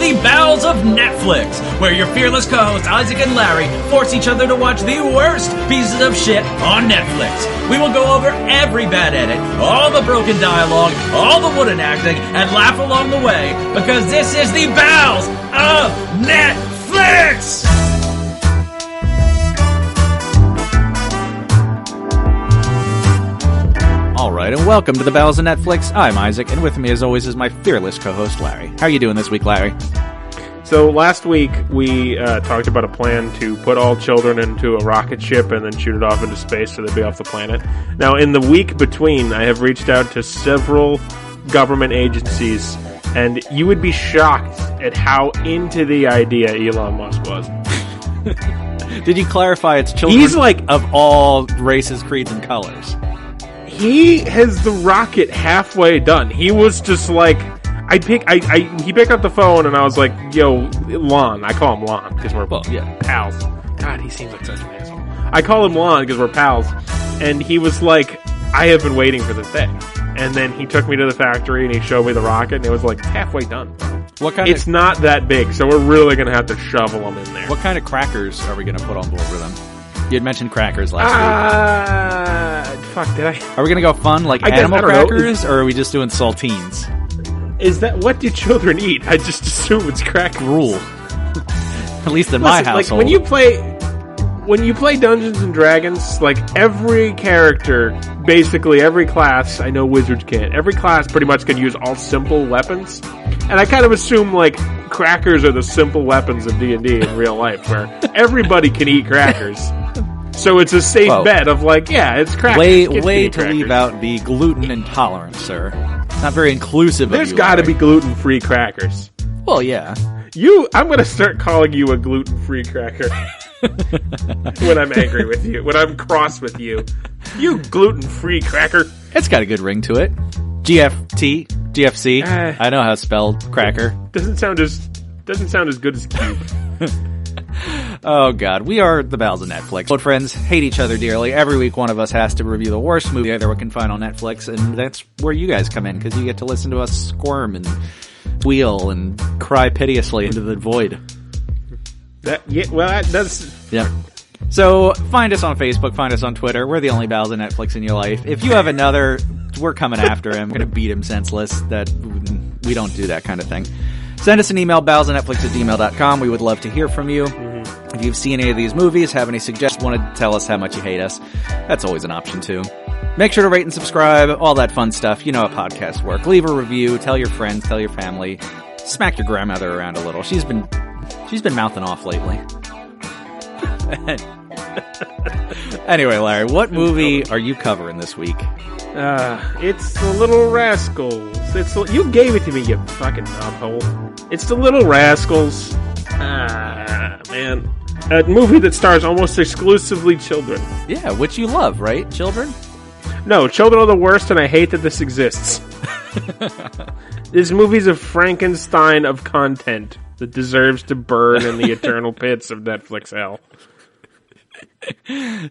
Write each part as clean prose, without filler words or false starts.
the Bowels of Netflix, where your fearless co-hosts Isaac and Larry force each other to watch the worst pieces of shit on Netflix. We will go over every bad edit, all the broken dialogue, all the wooden acting, and laugh along the way, because this is the Bowels of Netflix! Alright, and welcome to the Bowels of Netflix. I'm Isaac, and with me as always is my fearless co-host Larry. How are you doing this week, Larry? So last week we talked about a plan to put all children into a rocket ship and then shoot it off into space so they'd be off the planet. Now in the week between, I have reached out to several government agencies, and you would be shocked at how into the idea Elon Musk was. Did you clarify it's children He's like, of all races, creeds, and colors? He has the rocket halfway done. He was just like, he picked up the phone and I was like, yo, Lon. I call him Lon because we're pals. God, he seems like such an asshole. I call him Lon because we're pals. And he was like, I have been waiting for this day. And then he took me to the factory and he showed me the rocket and it was like halfway done. It's not that big, so we're really going to have to shovel them in there. What kind of crackers are we going to put on board with them? You had mentioned crackers last week. Fuck, did I? Are we going to go fun like animal crackers, or are we just doing saltines? Is that what do children eat? I just assume it's crackers. Rule. At least in my household. Like when you play Dungeons and Dragons, like every character, basically every class, I know wizards can't, every class pretty much can use all simple weapons. And I kind of assume like crackers are the simple weapons of D&D in real life, where everybody can eat crackers. So it's a safe bet of like, yeah, it's crackers. Way to leave out the gluten intolerance, sir. Not very inclusive There's of you. There's got to be gluten-free crackers. Well, yeah. I'm going to start calling you a gluten-free cracker when I'm angry with you, when I'm cross with you. You gluten-free cracker. It's got a good ring to it. GFC. I know how it's spelled. Cracker. Doesn't sound as good as cube. Oh God, we are the Bowels of Netflix. Old friends hate each other dearly. Every week one of us has to review the worst movie either we can find on Netflix, and that's where you guys come in, because you get to listen to us squirm and squeal and cry piteously into the void. Yeah. So find us on Facebook, find us on Twitter. We're the only Bowels of Netflix in your life. If you have another, we're coming after him. We're going to beat him senseless. That we don't do that kind of thing. Send us an email, bowelsofnetflix@gmail.com. We would love to hear from you. If you've seen any of these movies, have any suggestions, want to tell us how much you hate us, that's always an option too. Make sure to rate and subscribe, all that fun stuff. You know how podcasts work. Leave a review, tell your friends, tell your family, smack your grandmother around a little. She's been mouthing off lately. Anyway, Larry, what movie are you covering this week? It's the Little Rascals. You gave it to me, you fucking knobhole. It's the Little Rascals. Man. A movie that stars almost exclusively children. Yeah, which you love, right? Children? No, children are the worst, and I hate that this exists. This movie's a Frankenstein of content that deserves to burn in the eternal pits of Netflix hell.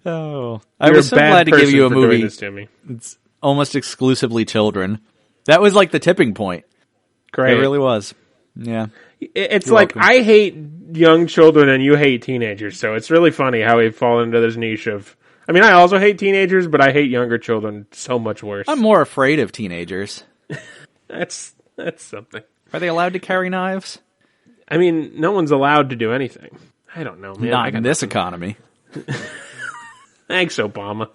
Oh, I was so glad to give you a movie. It's almost exclusively children. That was like the tipping point. Great. It really was. Yeah. It's You're like, welcome. I hate young children and you hate teenagers, so it's really funny how we've fallen into this niche of... I mean, I also hate teenagers, but I hate younger children so much worse. I'm more afraid of teenagers. That's something. Are they allowed to carry knives? I mean, no one's allowed to do anything. I don't know, man. Not in this economy. Thanks, Obama.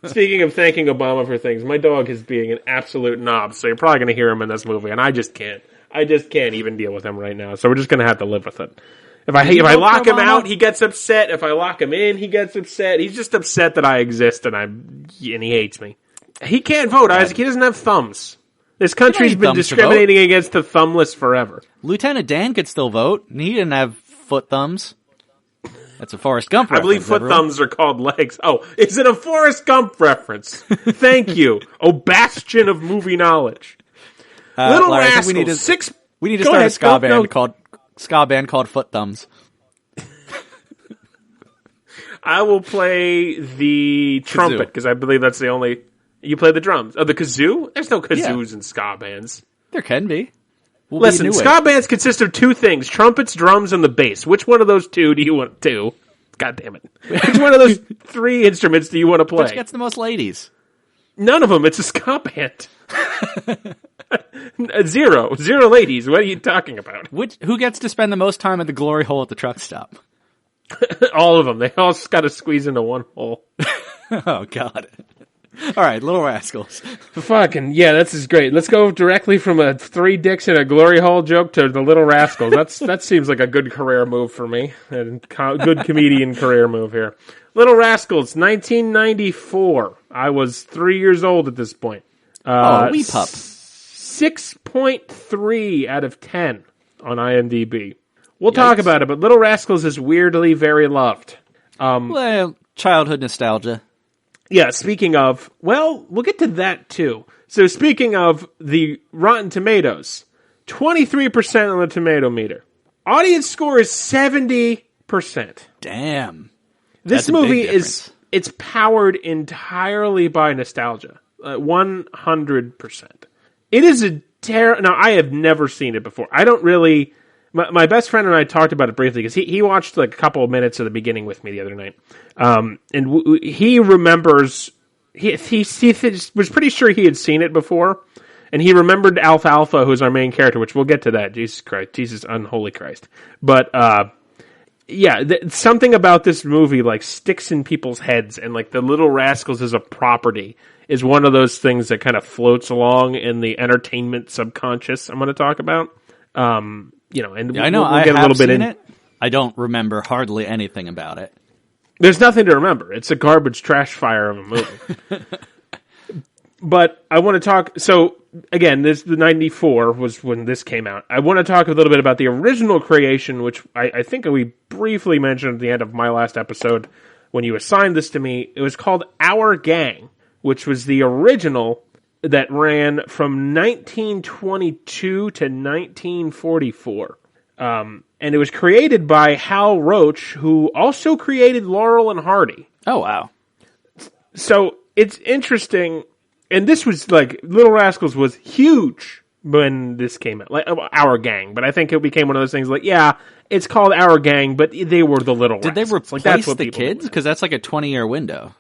Speaking of thanking Obama for things, my dog is being an absolute knob, so you're probably going to hear him in this movie, and I just can't even deal with him right now, so we're just going to have to live with it. If I lock him out, he gets upset. If I lock him in, he gets upset. He's just upset that I exist and he hates me. He can't vote, Isaac. He doesn't have thumbs. This country's been discriminating against the thumbless forever. Lieutenant Dan could still vote, and he didn't have foot thumbs. That's a Forrest Gump reference. I believe foot thumbs are called legs. Oh, is it a Forrest Gump reference? Thank you. Oh, bastion of movie knowledge. Little Larry, Rascals. We need to start a ska band called Foot Thumbs. I will play the trumpet because I believe that's the only. You play the drums. Oh, the kazoo? There's no kazoos in ska bands. There can be. Listen, ska bands consist of two things: trumpets, drums, and the bass. Which one of those two do you want to? God damn it! Which one of those three instruments do you want to play? Which gets the most ladies? None of them. It's a ska band. Zero ladies. What are you talking about? Who gets to spend the most time at the glory hole at the truck stop? All of them. They all got to squeeze into one hole. Oh, God. All right, Little Rascals. Fucking, yeah, this is great. Let's go directly from a 3 dicks in a glory hole joke to the Little Rascals. That seems like a good career move for me. A good comedian career move here. Little Rascals, 1994. I was 3 years old at this point. Wee pup. 6.3 out of 10 on IMDb. We'll talk about it, but Little Rascals is weirdly very loved. Well, childhood nostalgia. Yeah, speaking of, well, we'll get to that too. So speaking of the Rotten Tomatoes, 23% on the tomato meter. Audience score is 70%. Damn. This movie it's powered entirely by nostalgia. 100%. It is a now, I have never seen it before. I don't really... My best friend and I talked about it briefly because he watched like a couple of minutes of the beginning with me the other night, and he remembers he was pretty sure he had seen it before, and he remembered Alfalfa, who's our main character, which we'll get to that. Jesus Christ, Jesus unholy Christ! But yeah, something about this movie like sticks in people's heads, and like the Little Rascals as a property is one of those things that kind of floats along in the entertainment subconscious. I'm going to talk about. You know, and I know we'll get a little bit in it. I don't remember hardly anything about it. There's nothing to remember. It's a garbage trash fire of a movie. But I want to talk. So again, the 94 was when this came out. I want to talk a little bit about the original creation, which I think we briefly mentioned at the end of my last episode when you assigned this to me. It was called Our Gang, which was the original that ran from 1922 to 1944. And it was created by Hal Roach, who also created Laurel and Hardy. Oh, wow. So it's interesting. And this was like, Little Rascals was huge when this came out. Like, Our Gang. But I think it became one of those things like, yeah, it's called Our Gang, but they were the Little Rascals. Did they replace that's what the kids? Because that's like a 20-year window.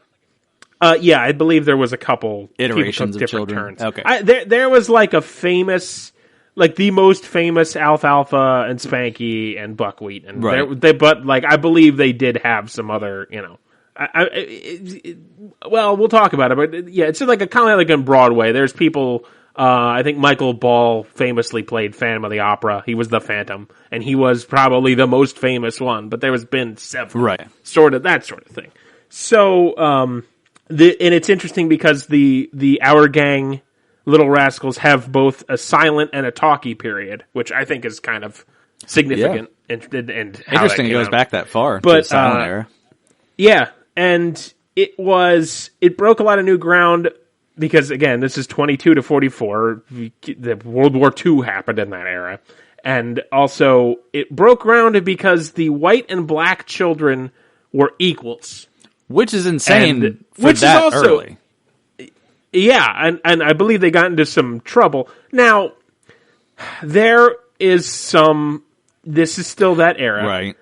Yeah, I believe there was a couple iterations of different children. Turns. Okay, there was like a famous, like the most famous Alfalfa and Spanky and Buckwheat, and right. But like I believe they did have some other, you know. Well, we'll talk about it, but yeah, it's like a kind of like on Broadway. There's people. I think Michael Ball famously played Phantom of the Opera. He was the Phantom, and he was probably the most famous one. But there has been several, right? Sort of that sort of thing. So. And it's interesting because the Our Gang Little Rascals have both a silent and a talkie period, which I think is kind of significant. Yeah. And interesting, it goes back that far. But to the silent era. Yeah, and it broke a lot of new ground because again, this is 22 to 44. The World War II happened in that era, and also it broke ground because the white and black children were equals. Which is insane which that is also, early. Yeah, and I believe they got into some trouble. Now, there is some... This is still that era. Right.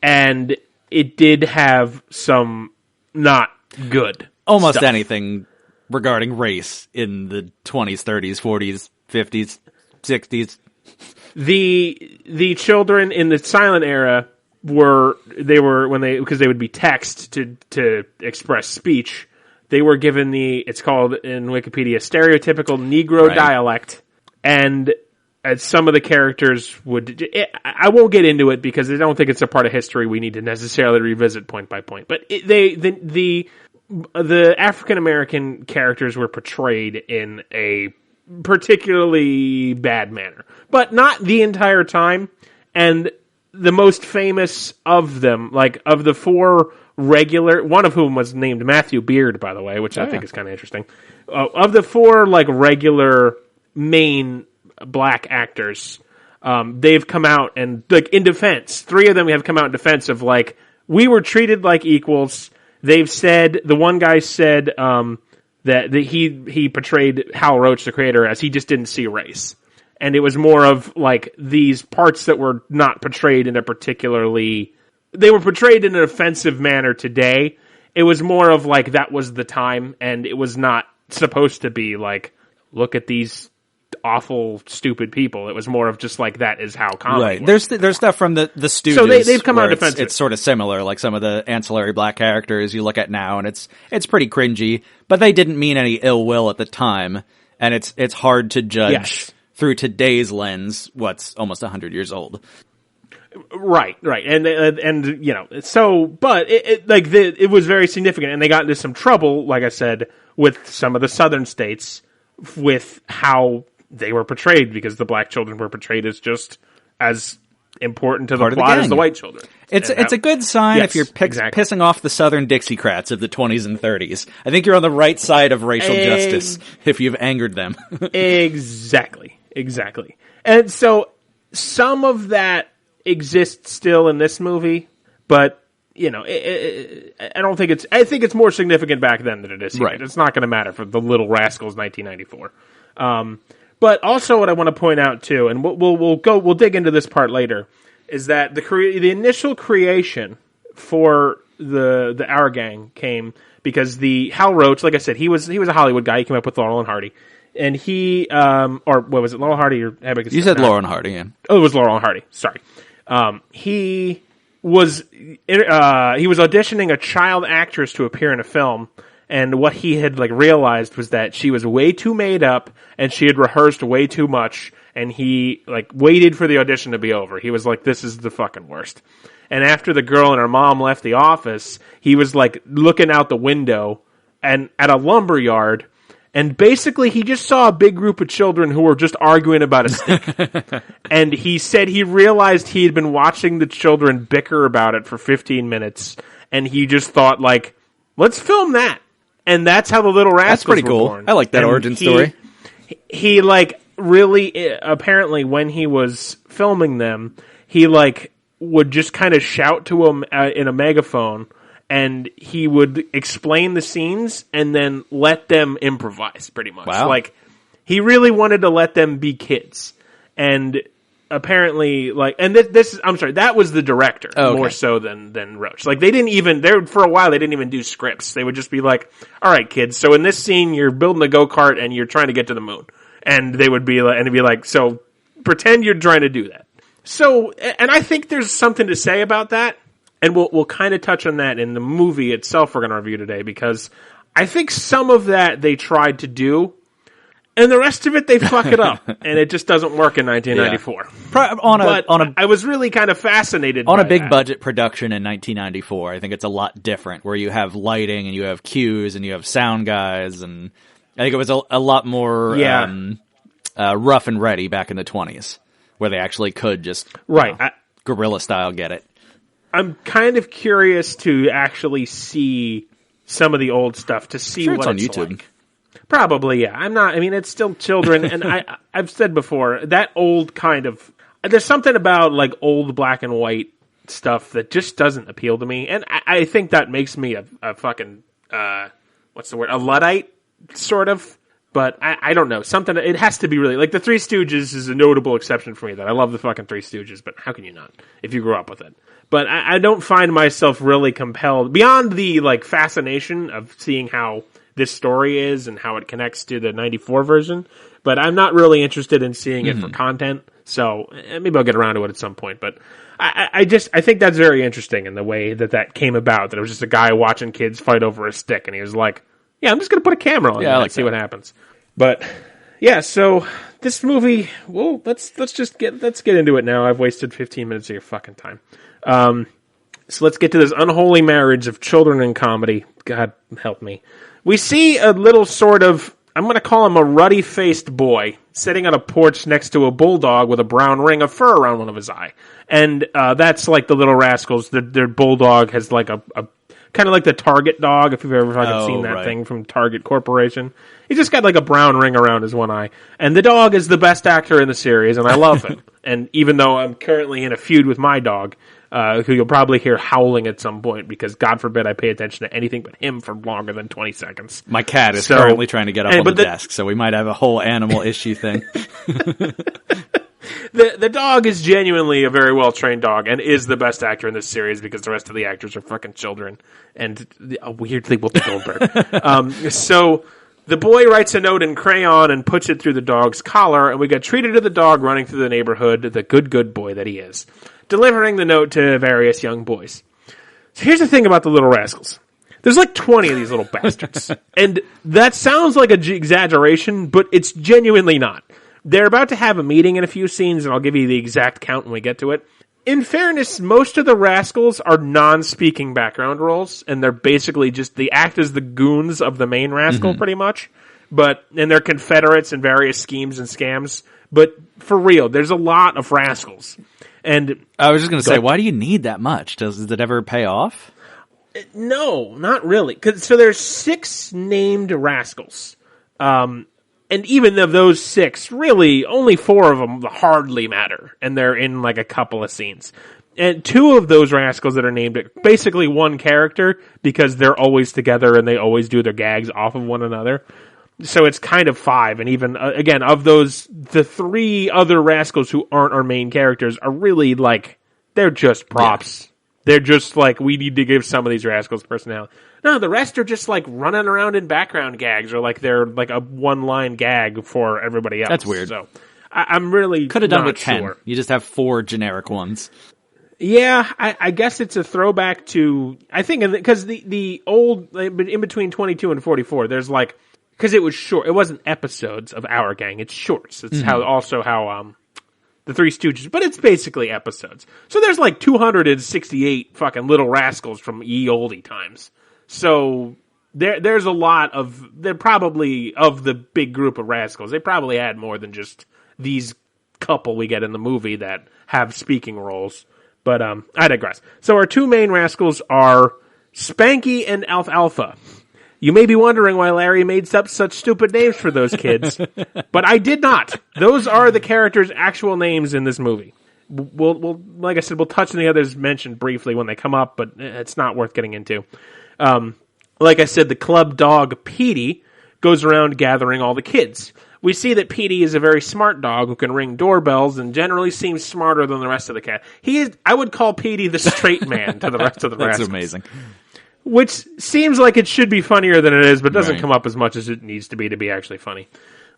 And it did have some not good Almost stuff. anything regarding race in the 20s, 30s, 40s, 50s, 60s. The children in the silent era... because they would be text to express speech, they were given it's called in Wikipedia stereotypical Negro dialect, and some of the characters I won't get into it because I don't think it's a part of history we need to necessarily revisit point by point, but the African American characters were portrayed in a particularly bad manner, but not the entire time, and the most famous of them, like of the 4 regular, one of whom was named Matthew Beard, by the way, which I think is kind of interesting. Of the 4 like regular main black actors, they've come out and like in defense. 3 of them have come out in defense of like we were treated like equals. They've said the one guy said that he portrayed Hal Roach, the creator, as he just didn't see race. and it was more of like these parts that were not portrayed in a particularly, they were portrayed in an offensive manner today. It was more of like that was the time, and it was not supposed to be like, look at these awful, stupid people. It was more of just like, that is how comedy works. There's stuff from the Stooges. So they've come out defensive. It's sort of similar, like some of the ancillary black characters you look at now, and it's pretty cringy, but they didn't mean any ill will at the time, and it's hard to judge through today's lens what's almost 100 years old. Right, and you know, so, but it was very significant, and they got into some trouble, like I said, with some of the southern states, with how they were portrayed, because the black children were portrayed as just as important to the plot as the white children. It's a good sign if you're pissing off the southern Dixiecrats of the 20s and 30s. I think you're on the right side of racial justice if you've angered them. Exactly. And so some of that exists still in this movie, but you know, I think it's more significant back then than it is here. Right. It's not going to matter for the Little Rascals 1994. But also what I want to point out too, and we'll dig into this part later, is that the initial creation for the Our Gang came because Hal Roach, like I said, he was a Hollywood guy. He came up with Laurel and Hardy. And he, or what was it, Laurel and Hardy or Abbott? You said Laurel and Hardy, yeah. Oh, it was Laurel and Hardy. Sorry. He was auditioning a child actress to appear in a film, and what he had realized was that she was way too made up, and she had rehearsed way too much, and he waited for the audition to be over. He was like, "This is the fucking worst." And after the girl and her mom left the office, he was looking out the window and at a lumber yard. And basically, he just saw a big group of children who were just arguing about a stick. And he said he realized he had been watching the children bicker about it for 15 minutes. And he just thought, let's film that. And that's how the Little Rascals That's pretty cool. Born. I like that origin story. He really, apparently, when he was filming them, he, would just kind of shout to them in a megaphone. And he would explain the scenes and then let them improvise, pretty much. Wow. He really wanted to let them be kids. And apparently, that was the director, more so than Roach. For a while, they didn't even do scripts. They would just be like, all right, kids, so in this scene, you're building a go-kart and you're trying to get to the moon. And they would be like, so pretend you're trying to do that. So, and I think there's something to say about that. And we'll kind of touch on that in the movie itself we're going to review today, because I think some of that they tried to do, and the rest of it they fuck it up, and it just doesn't work in 1994. Yeah. I was really kind of fascinated on by a big that. budget production in 1994. I think it's a lot different, where you have lighting and you have cues and you have sound guys, and I think it was a lot more rough and ready back in the 20s, where they actually could just guerrilla style get it. I'm kind of curious to actually see some of the old stuff to see what it's on YouTube. Like. Probably, yeah. It's still children, and I've said before, that old kind of, there's something about old black and white stuff that just doesn't appeal to me, and I think that makes me a fucking, what's the word, a Luddite, sort of. But I don't know. Something, it has to be really, the Three Stooges is a notable exception for me, that I love the fucking Three Stooges, but how can you not, if you grew up with it? But I don't find myself really compelled, beyond the, fascination of seeing how this story is and how it connects to the 94 version, but I'm not really interested in seeing it for content, so maybe I'll get around to it at some point, but I think that's very interesting in the way that came about, that it was just a guy watching kids fight over a stick, and he was like, yeah, I'm just going to put a camera on it and see what happens. But yeah, so this movie, well, let's get into it now. I've wasted 15 minutes of your fucking time. So let's get to this unholy marriage of children and comedy. God help me. We see a little sort of, I'm going to call him a ruddy-faced boy, sitting on a porch next to a bulldog with a brown ring of fur around one of his eye. And that's like the Little Rascals. Their bulldog has a kind of like the Target dog, if you've ever seen that thing from Target Corporation. He's just got a brown ring around his one eye. And the dog is the best actor in the series, and I love him. And even though I'm currently in a feud with my dog, who you'll probably hear howling at some point because, God forbid, I pay attention to anything but him for longer than 20 seconds. My cat is currently trying to get up on the desk, so we might have a whole animal issue thing. The dog is genuinely a very well-trained dog and is the best actor in this series because the rest of the actors are fucking children and weirdly Whoopi Goldberg. So the boy writes a note in crayon and puts it through the dog's collar, and we get treated to the dog running through the neighborhood, the good boy that he is, delivering the note to various young boys. So here's the thing about the Little Rascals. There's like 20 of these little bastards. And that sounds like an exaggeration, but it's genuinely not. They're about to have a meeting in a few scenes, and I'll give you the exact count when we get to it. In fairness, most of the Rascals are non-speaking background roles, and they're basically just, they act as the goons of the main Rascal, pretty much. And they're Confederates in various schemes and scams. But for real, there's a lot of Rascals. And I was just going to say, why do you need that much? Does it ever pay off? No, not really. So there's 6 named Rascals. And even of those 6, really, only 4 of them hardly matter. And they're in like a couple of scenes. And 2 of those Rascals that are named are basically one character because they're always together and they always do their gags off of one another. So it's kind of 5. And even, again, of those, the 3 other Rascals who aren't our main characters are really like, they're just props. Yeah. They're just like, we need to give some of these Rascals personality. No, the rest are just like running around in background gags or like they're like a one-line gag for everybody else. That's weird. So I'm really could have done with 10. Sure. You just have 4 generic ones. Yeah, I guess it's a throwback to, I think, because the old, in between 22 and 44, there's like, because it was short, it wasn't episodes of Our Gang, it's shorts. It's how the Three Stooges, but it's basically episodes. So there's like 268 fucking Little Rascals from ye olde times. So there's a lot of, they're probably, of the big group of Rascals, they probably had more than just these couple we get in the movie that have speaking roles. But I digress. So our 2 main Rascals are Spanky and Alfalfa. You may be wondering why Larry made up such stupid names for those kids, but I did not. Those are the characters' actual names in this movie. We'll like I said, we'll touch on the others mentioned briefly when they come up, but it's not worth getting into. Like I said, the club dog Petey goes around gathering all the kids. We see that Petey is a very smart dog who can ring doorbells and generally seems smarter than the rest of the cat. I would call Petey the straight man to the rest of the Rascals. That's amazing. Which seems like it should be funnier than it is, but doesn't come up as much as it needs to be actually funny.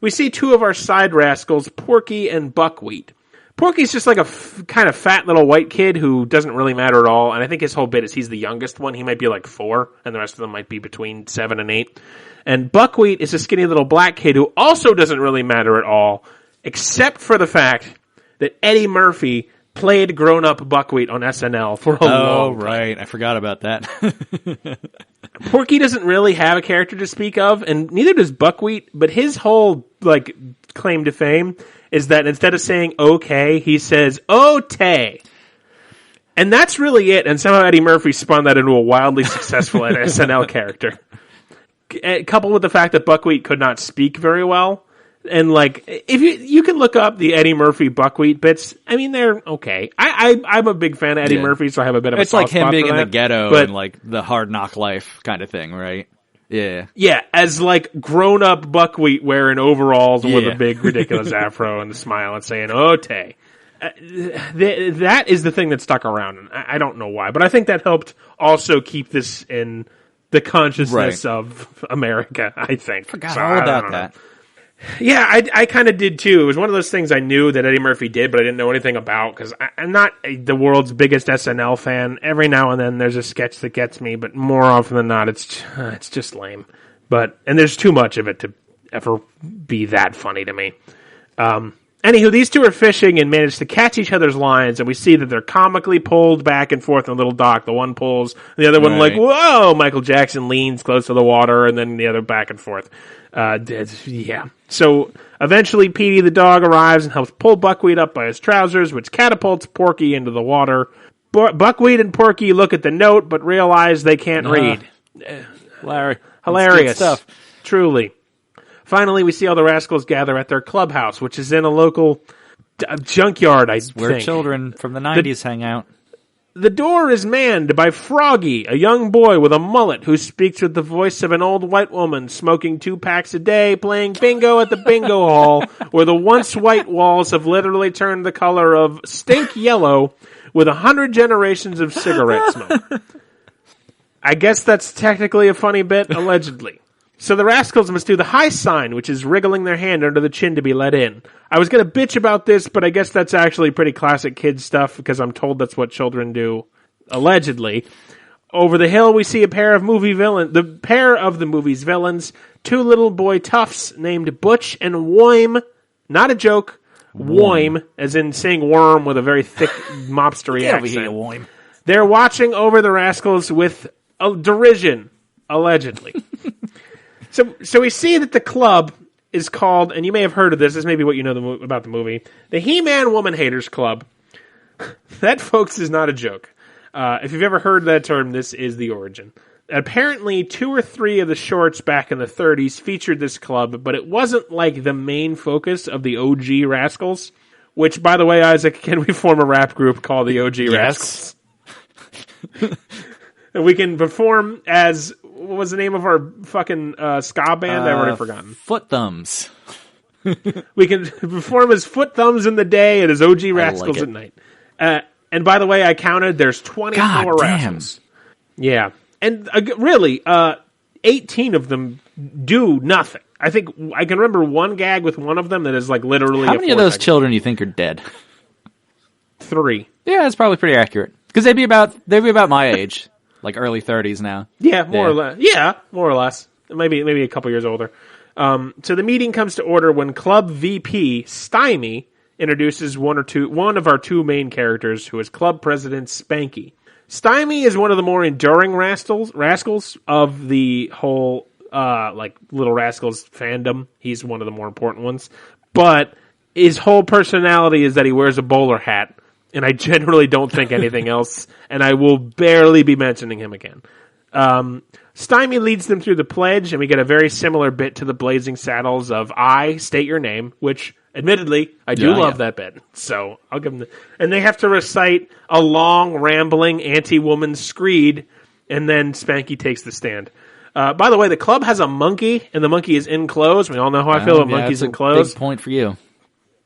We see 2 of our side Rascals, Porky and Buckwheat. Porky's just like a kind of fat little white kid who doesn't really matter at all, and I think his whole bit is he's the youngest one. He might be like 4, and the rest of them might be between 7 and 8. And Buckwheat is a skinny little black kid who also doesn't really matter at all, except for the fact that Eddie Murphy played grown-up Buckwheat on SNL for a long time. Right. I forgot about that. Porky doesn't really have a character to speak of, and neither does Buckwheat, but his whole, like, claim to fame is that instead of saying okay, he says "o-tay." And that's really it, and somehow Eddie Murphy spun that into a wildly successful SNL character. Coupled with the fact that Buckwheat could not speak very well. And like, if you can look up the Eddie Murphy Buckwheat bits, I mean, they're okay. I'm a big fan of Eddie Murphy, so I have a bit of a soft spot for that. It's like him being in the ghetto and like the Hard Knock Life kind of thing, right? Yeah. Yeah, as like grown-up Buckwheat wearing overalls with a big ridiculous afro and the smile and saying, "Ote." That is the thing that stuck around, and I don't know why, but I think that helped also keep this in the consciousness of America, I think. Forgot all about that. Yeah, I kind of did too. It was one of those things I knew that Eddie Murphy did, but I didn't know anything about because I'm not the world's biggest SNL fan. Every now and then there's a sketch that gets me, but more often than not, it's just lame. And there's too much of it to ever be that funny to me. Anywho, these 2 are fishing and manage to catch each other's lines, and we see that they're comically pulled back and forth in a little dock. The one pulls, the other one like, whoa! Michael Jackson leans close to the water, and then the other back and forth. So eventually Petey the dog arrives and helps pull Buckwheat up by his trousers, which catapults Porky into the water. Buckwheat and Porky look at the note, but realize they can't read. Hilarious stuff. Truly. Finally, we see all the Rascals gather at their clubhouse, which is in a local junkyard, I think. Where children from the 90s hang out. The door is manned by Froggy, a young boy with a mullet who speaks with the voice of an old white woman smoking 2 packs a day, playing bingo at the bingo hall, where the once white walls have literally turned the color of stink yellow with 100 generations of cigarette smoke. I guess that's technically a funny bit, allegedly. So the Rascals must do the high sign, which is wriggling their hand under the chin to be let in. I was going to bitch about this, but I guess that's actually pretty classic kid stuff, because I'm told that's what children do, allegedly. Over the hill, we see the pair of the movie's villains, 2 little boy toughs named Butch and Woim. Not a joke. Woim, as in saying worm with a very thick mobstery accent. Woim. They're watching over the Rascals with derision, allegedly. So we see that the club is called, and you may have heard of this may be what you know about the movie, the He-Man Woman Haters Club. That, folks, is not a joke. If you've ever heard that term, this is the origin. Apparently, 2 or 3 of the shorts back in the 30s featured this club, but it wasn't like the main focus of the OG Rascals, which, by the way, Isaac, can we form a rap group called the OG Rascals? And we can perform as... What was the name of our fucking ska band? I've already forgotten. Foot Thumbs. We can perform as Foot Thumbs in the day and as OG Rascals at night. And by the way, I counted, there's 24 Rascals. Yeah. And really, 18 of them do nothing. I think I can remember one gag with one of them that is like literally How many of those children do you think are dead? 3. Yeah, that's probably pretty accurate. Because they'd be about my age. Like early 30s now. Yeah, more or less. Yeah, more or less. Maybe a couple years older. So the meeting comes to order when Club VP Stymie introduces one of our 2 main characters, who is Club President Spanky. Stymie is one of the more enduring rascals of the whole Little Rascals fandom. He's one of the more important ones. But his whole personality is that he wears a bowler hat. And I generally don't think anything else, and I will barely be mentioning him again. Stymie leads them through the pledge, and we get a very similar bit to the Blazing Saddles of I State Your Name, which, admittedly, I do love that bit. So I'll give them and they have to recite a long, rambling anti-woman screed, and then Spanky takes the stand. By the way, the club has a monkey, and the monkey is in clothes. We all know how I feel about monkeys in clothes. Big point for you.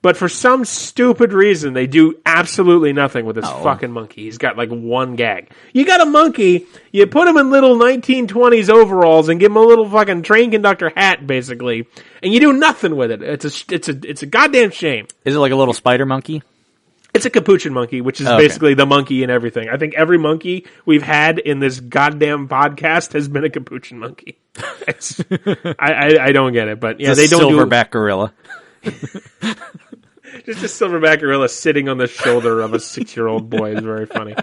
But for some stupid reason, they do absolutely nothing with this fucking monkey. He's got like one gag. You got a monkey, you put him in little 1920s overalls and give him a little fucking train conductor hat, basically, and you do nothing with it. It's a goddamn shame. Is it like a little spider monkey? It's a capuchin monkey, which is basically the monkey and everything. I think every monkey we've had in this goddamn podcast has been a capuchin monkey. I don't get it, but yeah, they don't silverback gorilla. Just a silverback gorilla sitting on the shoulder of a 6-year-old boy is very funny.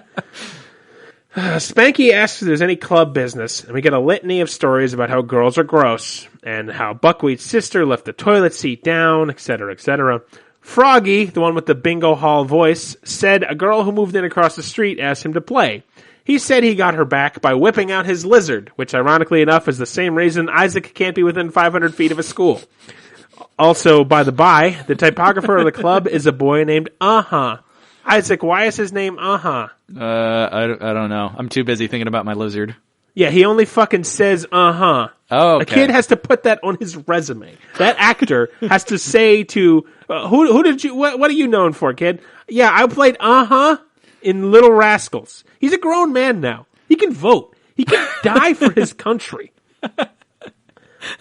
Spanky asks if there's any club business, and we get a litany of stories about how girls are gross, and how Buckwheat's sister left the toilet seat down, etc., etc. Froggy, the one with the bingo hall voice, said a girl who moved in across the street asked him to play. He said he got her back by whipping out his lizard, which ironically enough is the same reason Isaac can't be within 500 feet of a school. Also, by the by, the typographer of the club is a boy named Isaac, why is his name I don't know. I'm too busy thinking about my lizard. Yeah, he only fucking says Oh, okay. A kid has to put that on his resume. That actor has to say to, what are you known for, kid? Yeah, I played in Little Rascals. He's a grown man now. He can vote. He can die for his country.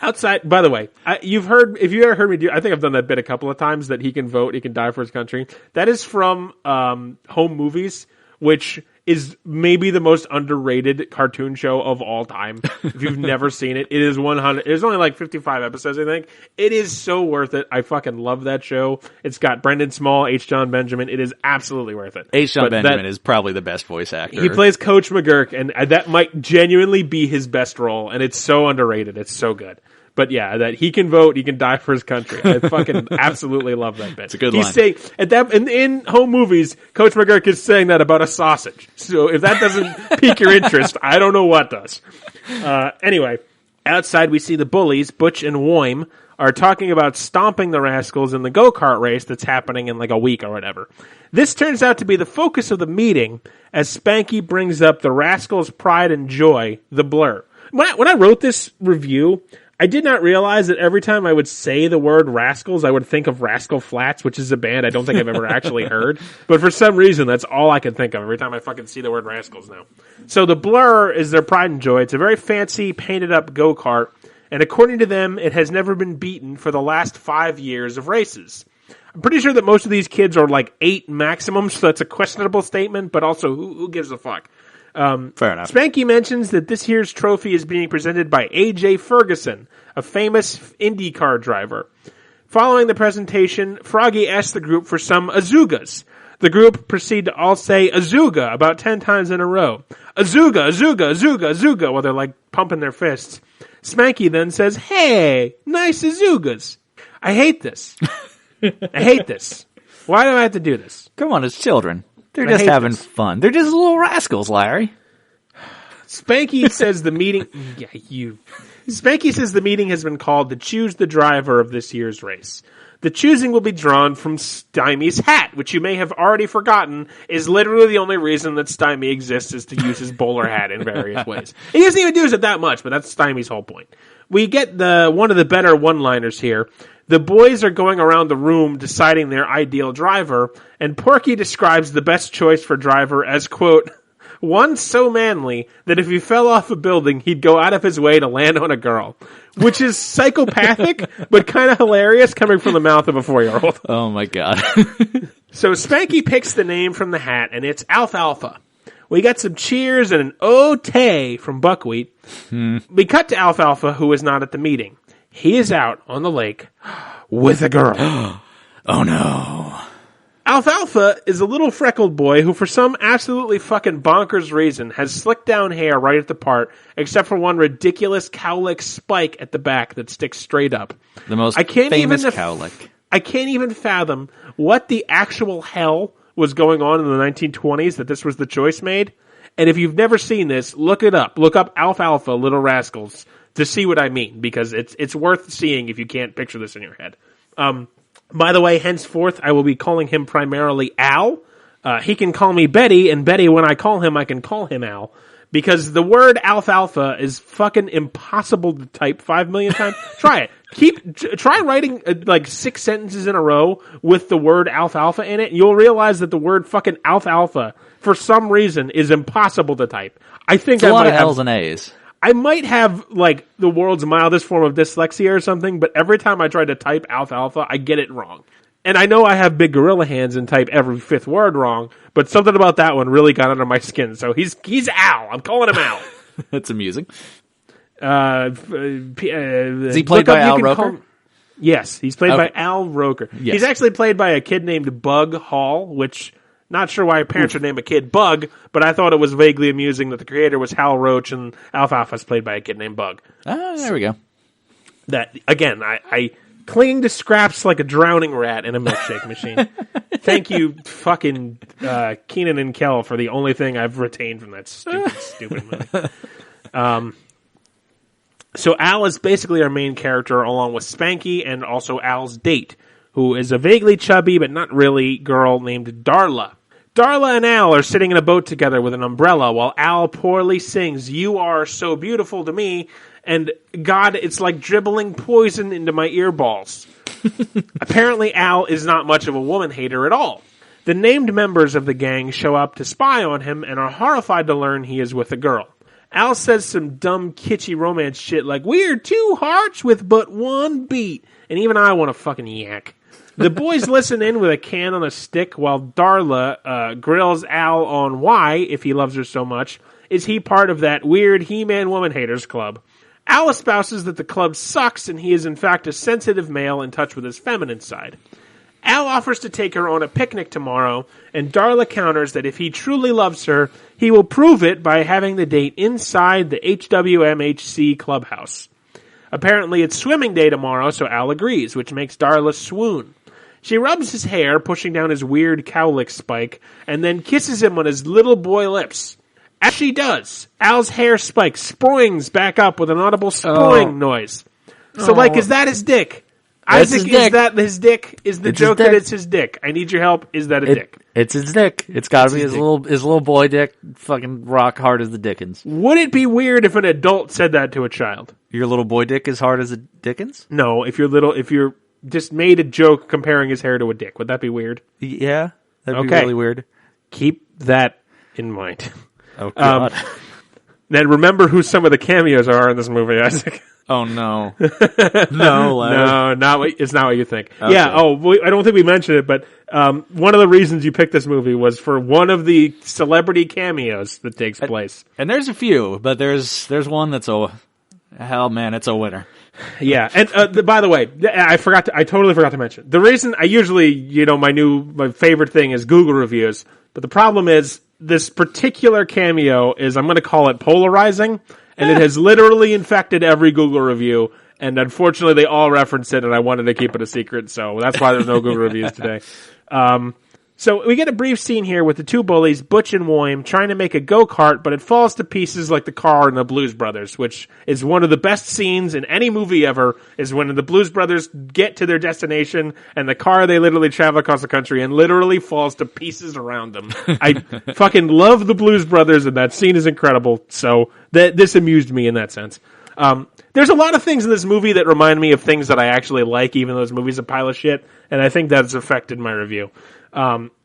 Outside, by the way, if you ever heard me do, I think I've done that bit a couple of times, that he can vote, he can die for his country. That is from Home Movies, which is maybe the most underrated cartoon show of all time. If you've never seen it, it is 100. There's only like 55 episodes, I think. It is so worth it. I fucking love that show. It's got Brendan Small, H. John Benjamin. It is absolutely worth it. H. John Benjamin is probably the best voice actor. He plays Coach McGurk, and that might genuinely be his best role, and it's so underrated. It's so good. But yeah, that he can vote, he can die for his country. I fucking absolutely love that bit. It's a good line. He's saying in Home Movies, Coach McGurk is saying that about a sausage. So if that doesn't pique your interest, I don't know what does. Anyway, outside we see the bullies, Butch and Woim, are talking about stomping the Rascals in the go-kart race that's happening in like a week or whatever. This turns out to be the focus of the meeting as Spanky brings up the Rascals' pride and joy, the Blur. When I wrote this review, I did not realize that every time I would say the word Rascals, I would think of Rascal Flatts, which is a band I don't think I've ever actually heard. But for some reason, that's all I can think of every time I fucking see the word Rascals now. So the Blur is their pride and joy. It's a very fancy, painted-up go-kart. And according to them, it has never been beaten for the last 5 years of races. I'm pretty sure that most of these kids are like 8 maximum, so that's a questionable statement, but also who gives a fuck? Fair enough. Spanky mentions that this year's trophy is being presented by A.J. Ferguson, a famous IndyCar driver. Following the presentation, Froggy asked the group for some Azugas. The group proceed to all say Azuga about 10 times in a row. Azuga, Azuga, Azuga, Azuga, while they're like pumping their fists. Spanky then says, hey, nice Azugas. I hate this. I hate this. Why do I have to do this? Come on, it's children. They're just having fun. They're just little rascals, Larry. Spanky says the meeting... Spanky says the meeting has been called to choose the driver of this year's race. The choosing will be drawn from Stymie's hat, which you may have already forgotten is literally the only reason that Stymie exists is to use his bowler hat in various ways. He doesn't even use it that much, but that's Stymie's whole point. We get one of the better one-liners here. The boys are going around the room deciding their ideal driver, and Porky describes the best choice for driver as, quote, one so manly that if he fell off a building, he'd go out of his way to land on a girl. Which is psychopathic, but kind of hilarious coming from the mouth of a 4-year-old. Oh my god. So Spanky picks the name from the hat, and it's Alfalfa. We got some cheers and an "O-tay" from Buckwheat. We cut to Alfalfa, who is not at the meeting. He is out on the lake with a girl. Oh no. Alfalfa is a little freckled boy who for some absolutely fucking bonkers reason has slicked down hair right at the part, except for one ridiculous cowlick spike at the back that sticks straight up. The most famous cowlick. I can't even fathom what the actual hell was going on in the 1920s that this was the choice made. And if you've never seen this, look it up. Look up Alfalfa, Little Rascals to see what I mean, because it's worth seeing if you can't picture this in your head. By the way, henceforth, I will be calling him primarily Al. He can call me Betty, and Betty, when I call him, I can call him Al. Because the word alfalfa is fucking impossible to type 5 million times. Try it. Try writing like 6 sentences in a row with the word alfalfa in it. You'll realize that the word fucking alfalfa, for some reason, is impossible to type. I think it's a lot of L's and A's. I might have, like, the world's mildest form of dyslexia or something, but every time I try to type alfalfa, I get it wrong. And I know I have big gorilla hands and type every 5th word wrong, but something about that one really got under my skin. So he's Al. I'm calling him Al. That's amusing. Is he played by Al Roker? Yes, he's played by Al Roker. Yes. He's actually played by a kid named Bug Hall, which... Not sure why parents would name a kid Bug, but I thought it was vaguely amusing that the creator was Hal Roach and Alfalfa's played by a kid named Bug. Ah, there we go. That, again, I clinging to scraps like a drowning rat in a milkshake machine. Thank you, fucking Keenan and Kel, for the only thing I've retained from that stupid movie. So Al is basically our main character, along with Spanky and also Al's date, who is a vaguely chubby but not really girl named Darla. Darla and Al are sitting in a boat together with an umbrella while Al poorly sings, "You are so beautiful to me," and God, it's like dribbling poison into my earballs. Apparently Al is not much of a woman hater at all. The named members of the gang show up to spy on him and are horrified to learn he is with a girl. Al says some dumb kitschy romance shit like, "We're two hearts with but one beat," and even I want to fucking yak. The boys listen in with a can on a stick while Darla grills Al on why, if he loves her so much, is he part of that weird He-Man woman haters club. Al espouses that the club sucks and he is in fact a sensitive male in touch with his feminine side. Al offers to take her on a picnic tomorrow, and Darla counters that if he truly loves her, he will prove it by having the date inside the HWMHC clubhouse. Apparently it's swimming day tomorrow, so Al agrees, which makes Darla swoon. She rubs his hair, pushing down his weird cowlick spike, and then kisses him on his little boy lips. As she does, Al's hair spike springs back up with an audible sproing noise. So, is that his dick? Isaac, his dick. is that his dick? Is the It's joke his that dick. it's his dick? I need your help. Is that a dick? It's his dick. It's gotta be his his little boy dick, fucking rock hard as the Dickens. Would it be weird if an adult said that to a child? Your little boy dick is hard as a Dickens? No, if you're just made a joke comparing his hair to a dick, would that be weird? Yeah, that'd be Okay. really weird. Keep that in mind. Oh, God. Then remember who some of the cameos are in this movie, Isaac. Oh, no. No, Larry. No, it's not what you think. Okay. Yeah, I don't think we mentioned it, but one of the reasons you picked this movie was for one of the celebrity cameos that takes place. And there's a few, but there's one that's it's a winner. Yeah, and by the way, I totally forgot to mention. The reason I usually, my favorite thing is Google reviews, but the problem is this particular cameo is, I'm going to call it polarizing, and it has literally infected every Google review, and unfortunately they all reference it, and I wanted to keep it a secret, so that's why there's no Google reviews today. So we get a brief scene here with the two bullies, Butch and Woym, trying to make a go-kart, but it falls to pieces like the car in the Blues Brothers, which is one of the best scenes in any movie ever, is when the Blues Brothers get to their destination, and the car they literally travel across the country and literally falls to pieces around them. I fucking love the Blues Brothers, and that scene is incredible, so this amused me in that sense. There's a lot of things in this movie that remind me of things that I actually like, even though this movie's a pile of shit, and I think that's affected my review.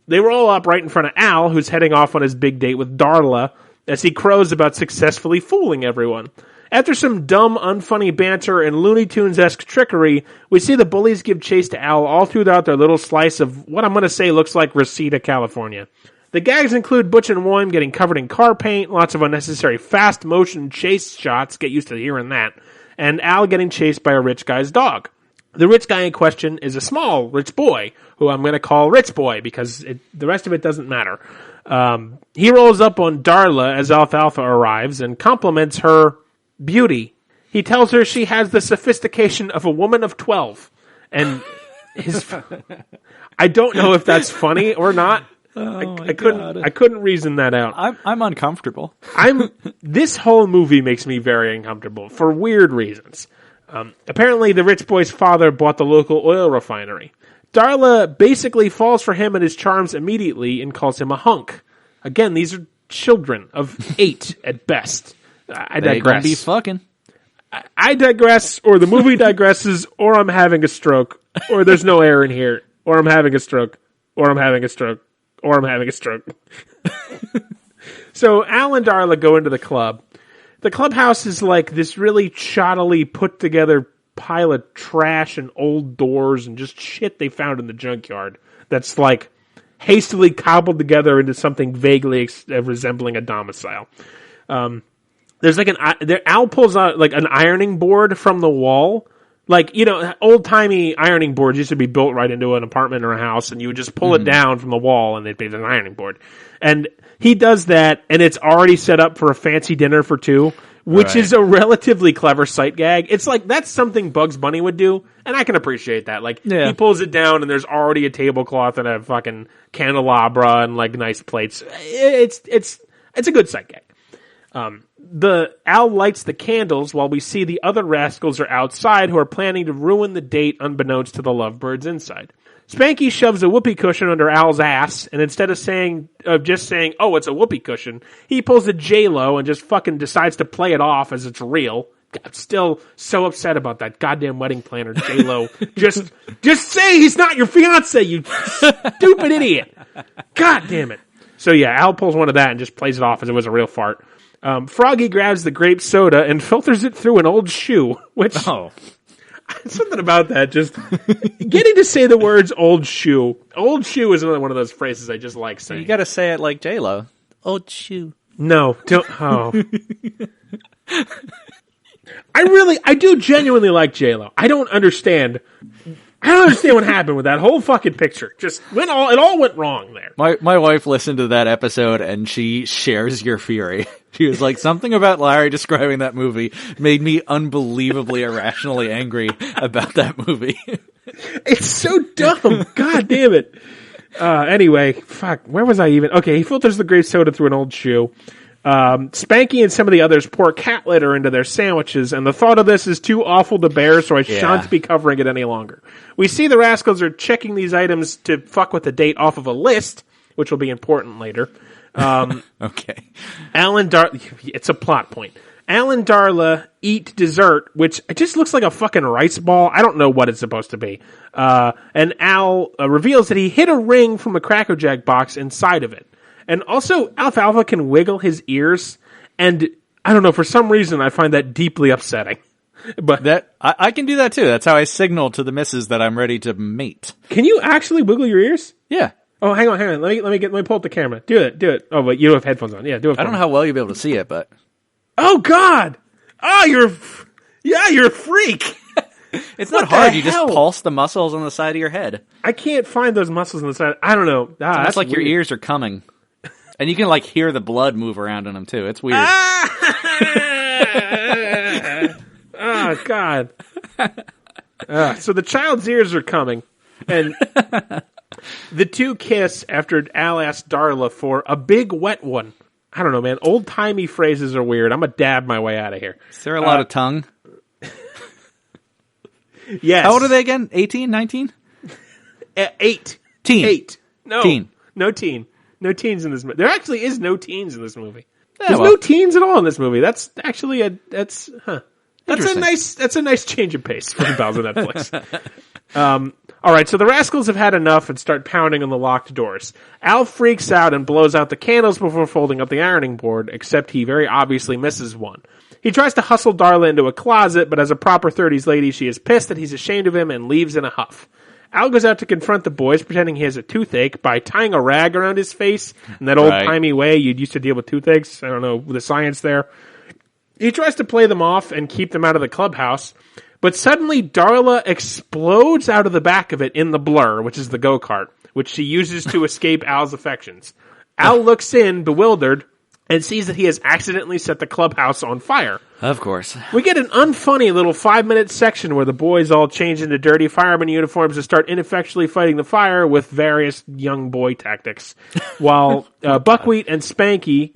They roll up right in front of Al, who's heading off on his big date with Darla, as he crows about successfully fooling everyone. After some dumb, unfunny banter and Looney Tunes-esque trickery, we see the bullies give chase to Al all throughout their little slice of what I'm going to say looks like Reseda, California. The gags include Butch and Woym getting covered in car paint, lots of unnecessary fast-motion chase shots, get used to hearing that, and Al getting chased by a rich guy's dog. The rich guy in question is a small, rich boy, who I'm going to call Rich Boy, because the rest of it doesn't matter. He rolls up on Darla as Alfalfa arrives and compliments her beauty. He tells her she has the sophistication of a woman of 12. And I don't know if that's funny or not. I couldn't reason that out. I'm uncomfortable. This whole movie makes me very uncomfortable for weird reasons. Apparently, the rich boy's father bought the local oil refinery. Darla basically falls for him and his charms immediately and calls him a hunk. Again, these are children of 8 at best. I digress. They gonna be fucking. I digress, or the movie digresses, or I'm having a stroke, or there's no air in here, or I'm having a stroke, or I'm having a stroke, or I'm having a stroke. So Al and Darla go into the club. The clubhouse is like this really shoddily put together pile of trash and old doors and just shit they found in the junkyard that's like hastily cobbled together into something vaguely resembling a domicile. There's like Al pulls out like an ironing board from the wall. Like, old timey ironing boards used to be built right into an apartment or a house, and you would just pull it down from the wall and it'd be an ironing board. And he does that, and it's already set up for a fancy dinner for 2, which is a relatively clever sight gag. It's like, that's something Bugs Bunny would do, and I can appreciate that. Like, he pulls it down, and there's already a tablecloth and a fucking candelabra and, like, nice plates. It's a good sight gag. Al lights the candles while we see the other rascals are outside who are planning to ruin the date unbeknownst to the lovebirds inside. Spanky shoves a whoopee cushion under Al's ass, and instead of just saying, oh, it's a whoopee cushion, he pulls a J-Lo and just fucking decides to play it off as it's real. I'm still so upset about that goddamn wedding planner, J-Lo. just say he's not your fiance, you stupid idiot. God damn it. So yeah, Al pulls one of that and just plays it off as it was a real fart. Froggy grabs the grape soda and filters it through an old shoe, which... Something about that, just getting to say the words old shoe. Old shoe is another one of those phrases I just like saying. You gotta say it like J-Lo. Old shoe. No, don't. Oh. I do genuinely like J-Lo. I don't understand what happened with that whole fucking picture. It all went wrong there. My wife listened to that episode and she shares your fury. She was like, something about Larry describing that movie made me unbelievably irrationally angry about that movie. It's so dumb. God damn it. Anyway, fuck, where was I even? Okay, he filters the grape soda through an old shoe. Spanky and some of the others pour cat litter into their sandwiches, and the thought of this is too awful to bear, so I shan't be covering it any longer. We see the Rascals are checking these items to fuck with the date off of a list, which will be important later. Okay. It's a plot point. Al and Darla eat dessert, which it just looks like a fucking rice ball. I don't know what it's supposed to be. And Al reveals that he hid a ring from a Cracker Jack box inside of it. And also, Alfalfa can wiggle his ears, and I don't know, for some reason I find that deeply upsetting. But that I can do that too. That's how I signal to the missus that I'm ready to mate. Can you actually wiggle your ears? Yeah. Oh, hang on. Let me pull up the camera. Do it. Oh, but you don't have headphones on. Yeah, do it. I don't know how well you'll be able to see it, but oh God! Oh, you're a freak. It's not hard. You just pulse the muscles on the side of your head. I can't find those muscles on the side. I don't know. It's like weird. Your ears are coming. And you can like hear the blood move around in them too. It's weird. Oh God. So the child's ears are coming, and the two kiss after Al asks Darla for a big wet one. I don't know, man. Old timey phrases are weird. I'm gonna dab my way out of here. Is there a lot of tongue? Yes. How old are they again? 18, 19? 8. Teen. 8. No. Teen. No teen. No teens in this movie. There actually is no teens in this movie. Yeah, There's no teens at all in this movie. That's actually that's a nice change of pace for the pals on Netflix. All right, so the Rascals have had enough and start pounding on the locked doors. Al freaks out and blows out the candles before folding up the ironing board, except he very obviously misses one. He tries to hustle Darla into a closet, but as a proper 30s lady, she is pissed that he's ashamed of him and leaves in a huff. Al goes out to confront the boys, pretending he has a toothache by tying a rag around his face in that old-timey way you'd used to deal with toothaches. I don't know the science there. He tries to play them off and keep them out of the clubhouse, but suddenly Darla explodes out of the back of it in the blur, which is the go-kart, which she uses to escape Al's affections. Al looks in, bewildered, and sees that he has accidentally set the clubhouse on fire. Of course. We get an unfunny little 5-minute section where the boys all change into dirty fireman uniforms and start ineffectually fighting the fire with various young boy tactics. While Buckwheat and Spanky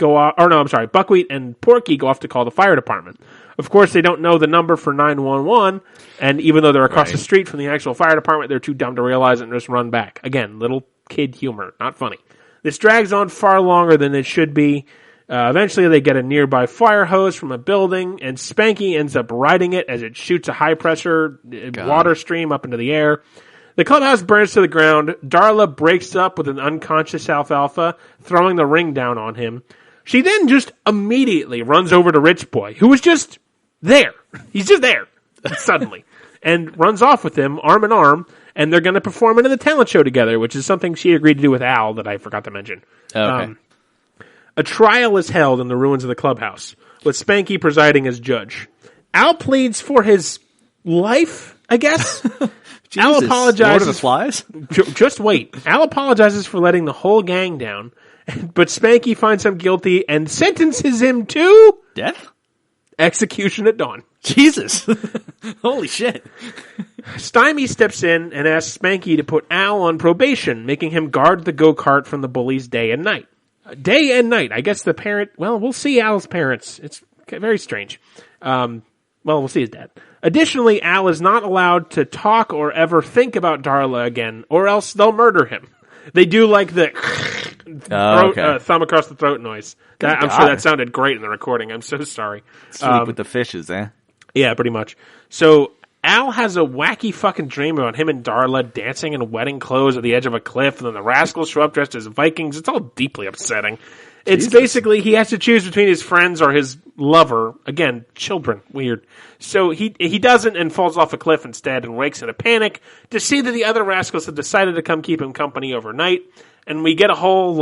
Buckwheat and Porky go off to call the fire department. Of course, they don't know the number for 911, and even though they're across the street from the actual fire department, they're too dumb to realize it and just run back. Again, little kid humor, not funny. This drags on far longer than it should be. Eventually, they get a nearby fire hose from a building, and Spanky ends up riding it as it shoots a high-pressure water stream up into the air. The clubhouse burns to the ground. Darla breaks up with an unconscious Alfalfa, throwing the ring down on him. She then just immediately runs over to Rich Boy, who was just there. He's just there, suddenly, and runs off with him, arm in arm, and they're going to perform into the talent show together, which is something she agreed to do with Al that I forgot to mention. Okay. A trial is held in the ruins of the clubhouse, with Spanky presiding as judge. Al pleads for his life, I guess. Jesus, Al apologizes. Lord of the Flies? Just wait. Al apologizes for letting the whole gang down, but Spanky finds him guilty and sentences him to death? Execution at dawn. Jesus. Holy shit. Stymie steps in and asks Spanky to put Al on probation, making him guard the go-kart from the bullies day and night. Day and night. I guess the parent... Well, we'll see Al's parents. It's very strange. We'll see his dad. Additionally, Al is not allowed to talk or ever think about Darla again, or else they'll murder him. They do like the thumb across the throat noise. I'm sure that sounded great in the recording. I'm so sorry. Sleep with the fishes, eh? Yeah, pretty much. So... Al has a wacky fucking dream about him and Darla dancing in wedding clothes at the edge of a cliff, and then the Rascals show up dressed as Vikings. It's all deeply upsetting. It's basically he has to choose between his friends or his lover. Again, children. Weird. So he doesn't and falls off a cliff instead and wakes in a panic to see that the other Rascals have decided to come keep him company overnight. And we get a whole,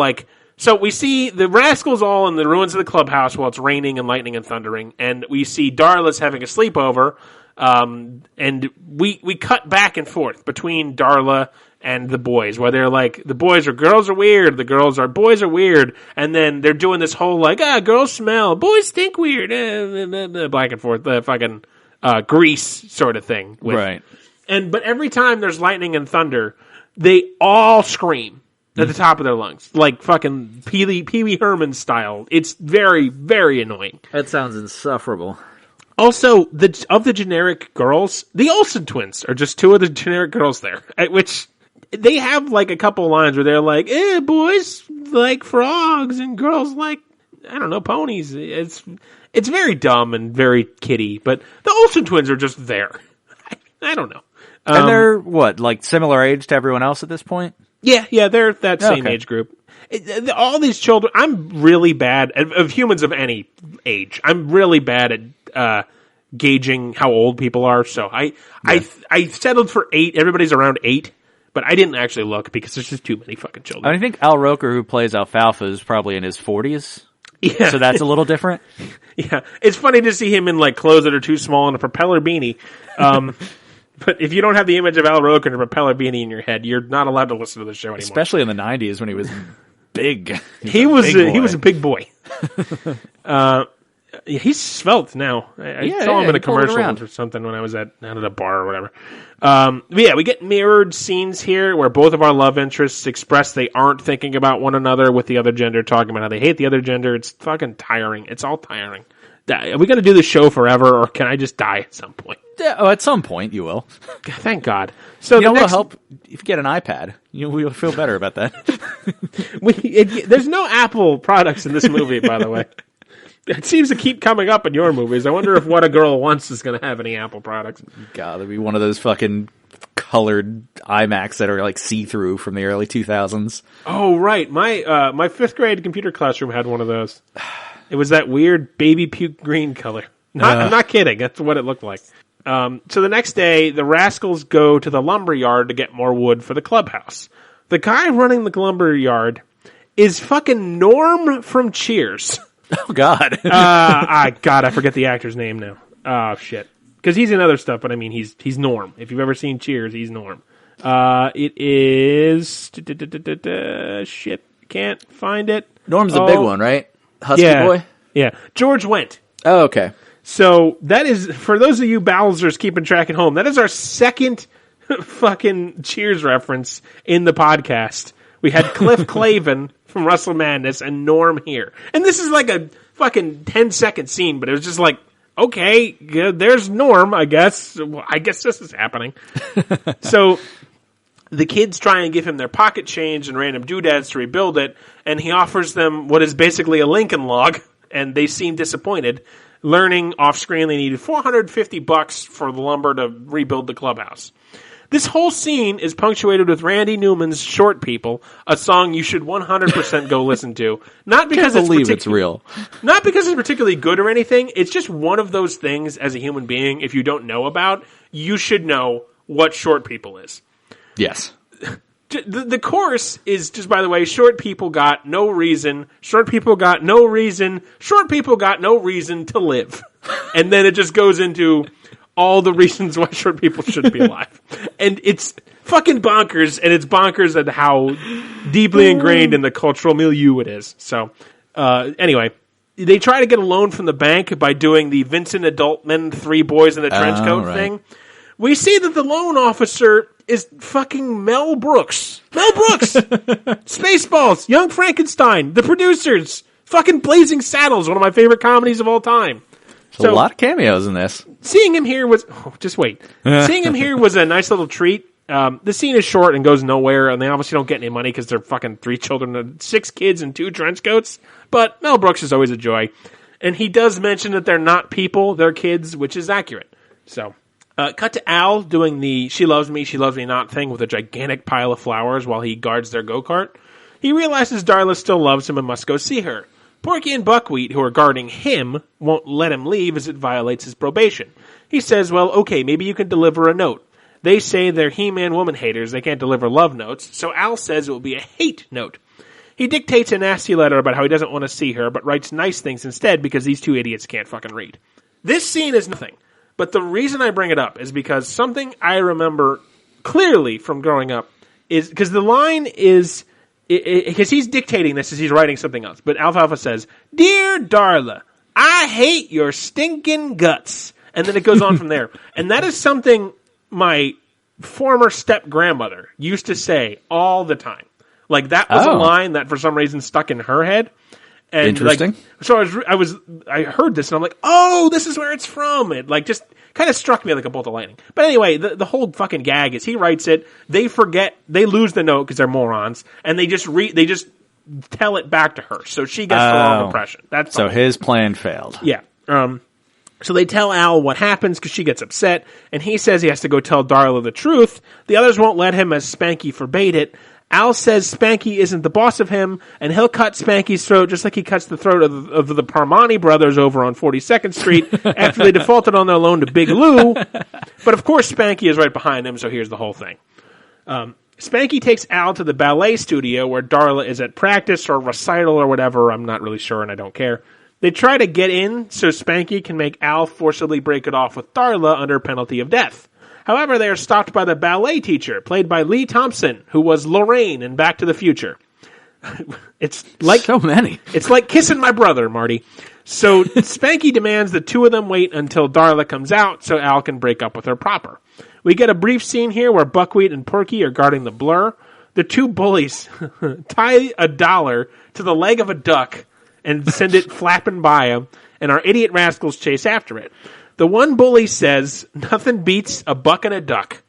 so we see the Rascals all in the ruins of the clubhouse while it's raining and lightning and thundering, and we see Darla's having a sleepover. And we cut back and forth between Darla and the boys, where they're like, the boys are girls are weird, the boys are weird, and then they're doing this whole girls smell, boys stink weird, back and forth, fucking Grease sort of thing. Right. But every time there's lightning and thunder, they all scream. at the top of their lungs, like fucking Pee Wee Herman style. It's very, very annoying. That sounds insufferable. Also, of the generic girls, the Olsen twins are just two of the generic girls there, which they have like a couple lines where they're like, boys like frogs and girls like, I don't know, ponies. It's very dumb and very kiddie, but the Olsen twins are just there. I don't know. And they're, what, like similar age to everyone else at this point? Yeah, they're that same age group. All these children, I'm really bad, of humans of any age, I'm really bad at gauging how old people are, so I settled for 8. Everybody's around 8, but I didn't actually look because there's just too many fucking children. I think Al Roker, who plays Alfalfa, is probably in his 40s. Yeah. So that's a little different. Yeah. It's funny to see him in like clothes that are too small and a propeller beanie. But if you don't have the image of Al Roker and a propeller beanie in your head, you're not allowed to listen to the show anymore. Especially in the 90s when he was big. He was a big boy. He's svelte now. I saw him in a commercial or something when I was out at a bar or whatever. We get mirrored scenes here where both of our love interests express they aren't thinking about one another with the other gender, talking about how they hate the other gender. It's fucking tiring. It's all tiring. Are we going to do this show forever, or can I just die at some point? Yeah, at some point you will. Thank God. So it'll help if you get an iPad. You'll feel better about that. There's no Apple products in this movie, by the way. It seems to keep coming up in your movies. I wonder if What a Girl Wants is going to have any Apple products. God, that'd be one of those fucking colored iMacs that are like see-through from the early 2000s. Oh, right. My fifth grade computer classroom had one of those. It was that weird baby puke green color. I'm not kidding. That's what it looked like. So the next day, the Rascals go to the lumber yard to get more wood for the clubhouse. The guy running the lumber yard is fucking Norm from Cheers. Oh, God. I forget the actor's name now. Oh, shit. Because he's in other stuff, but I mean, he's Norm. If you've ever seen Cheers, he's Norm. It is... Shit. Can't find it. Norm's the big one, right? Husky boy? Yeah. George Wendt. Oh, okay. So that is, for those of you Bowsers keeping track at home, that is our second fucking Cheers reference in the podcast. We had Cliff Clavin from Russell Madness and Norm here. And this is like a fucking 10-second scene, but it was just like, okay, good, there's Norm, I guess. Well, I guess this is happening. So the kids try and give him their pocket change and random doodads to rebuild it, and he offers them what is basically a Lincoln log, and they seem disappointed, learning off-screen they needed $450 for the lumber to rebuild the clubhouse. This whole scene is punctuated with Randy Newman's Short People, a song you should 100% go listen to. Not because it's real. Not because it's particularly good or anything. It's just one of those things as a human being, if you don't know about, you should know what Short People is. Yes. The chorus is just, by the way, short people got no reason, short people got no reason, short people got no reason to live. And then it just goes into all the reasons why short people shouldn't be alive. And it's fucking bonkers, and it's bonkers at how deeply ingrained in the cultural milieu it is. So, anyway, they try to get a loan from the bank by doing the Vincent Adultman, 3 boys in a trench coat thing. We see that the loan officer is fucking Mel Brooks. Mel Brooks! Spaceballs, Young Frankenstein, The Producers, fucking Blazing Saddles, one of my favorite comedies of all time. So, a lot of cameos in this. Seeing him here was... Oh, just wait. Seeing him here was a nice little treat. The scene is short and goes nowhere, and they obviously don't get any money because they're fucking 3 children, 6 kids and 2 trench coats. But Mel Brooks is always a joy. And he does mention that they're not people, they're kids, which is accurate. So... cut to Al doing the she loves me not thing with a gigantic pile of flowers while he guards their go-kart. He realizes Darla still loves him and must go see her. Porky and Buckwheat, who are guarding him, won't let him leave as it violates his probation. He says, well, okay, maybe you can deliver a note. They say they're He-Man woman haters, they can't deliver love notes, so Al says it will be a hate note. He dictates a nasty letter about how he doesn't want to see her, but writes nice things instead because these 2 idiots can't fucking read. This scene is nothing. But the reason I bring it up is because something I remember clearly from growing up is because the line is because he's dictating this as he's writing something else. But Alfalfa says, "Dear Darla, I hate your stinking guts," and then it goes on from there. And that is something my former step grandmother used to say all the time. Like, that was a line that for some reason stuck in her head. And interesting. Like, so I heard this and I'm like, oh, this is where it's from. It like just kind of struck me like a bolt of lightning. But anyway, the whole fucking gag is he writes it, they forget, they lose the note because they're morons, and they just tell it back to her, so she gets the wrong impression. That's so his plan failed. Yeah. So they tell Al what happens because she gets upset, and he says he has to go tell Darla the truth. The others won't let him as Spanky forbade it. Al says Spanky isn't the boss of him, and he'll cut Spanky's throat just like he cuts the throat of the Parmani brothers over on 42nd Street after they defaulted on their loan to Big Lou. But of course Spanky is right behind him, so here's the whole thing. Spanky takes Al to the ballet studio where Darla is at practice or recital or whatever. I'm not really sure and I don't care. They try to get in so Spanky can make Al forcibly break it off with Darla under penalty of death. However, they are stopped by the ballet teacher, played by Lee Thompson, who was Lorraine in Back to the Future. It's like so many. It's like kissing my brother, Marty. So Spanky demands the two of them wait until Darla comes out so Al can break up with her proper. We get a brief scene here where Buckwheat and Porky are guarding the blur. The two bullies tie $1 to the leg of a duck and send it flapping by him, and our idiot rascals chase after it. The one bully says, nothing beats a buck and a duck.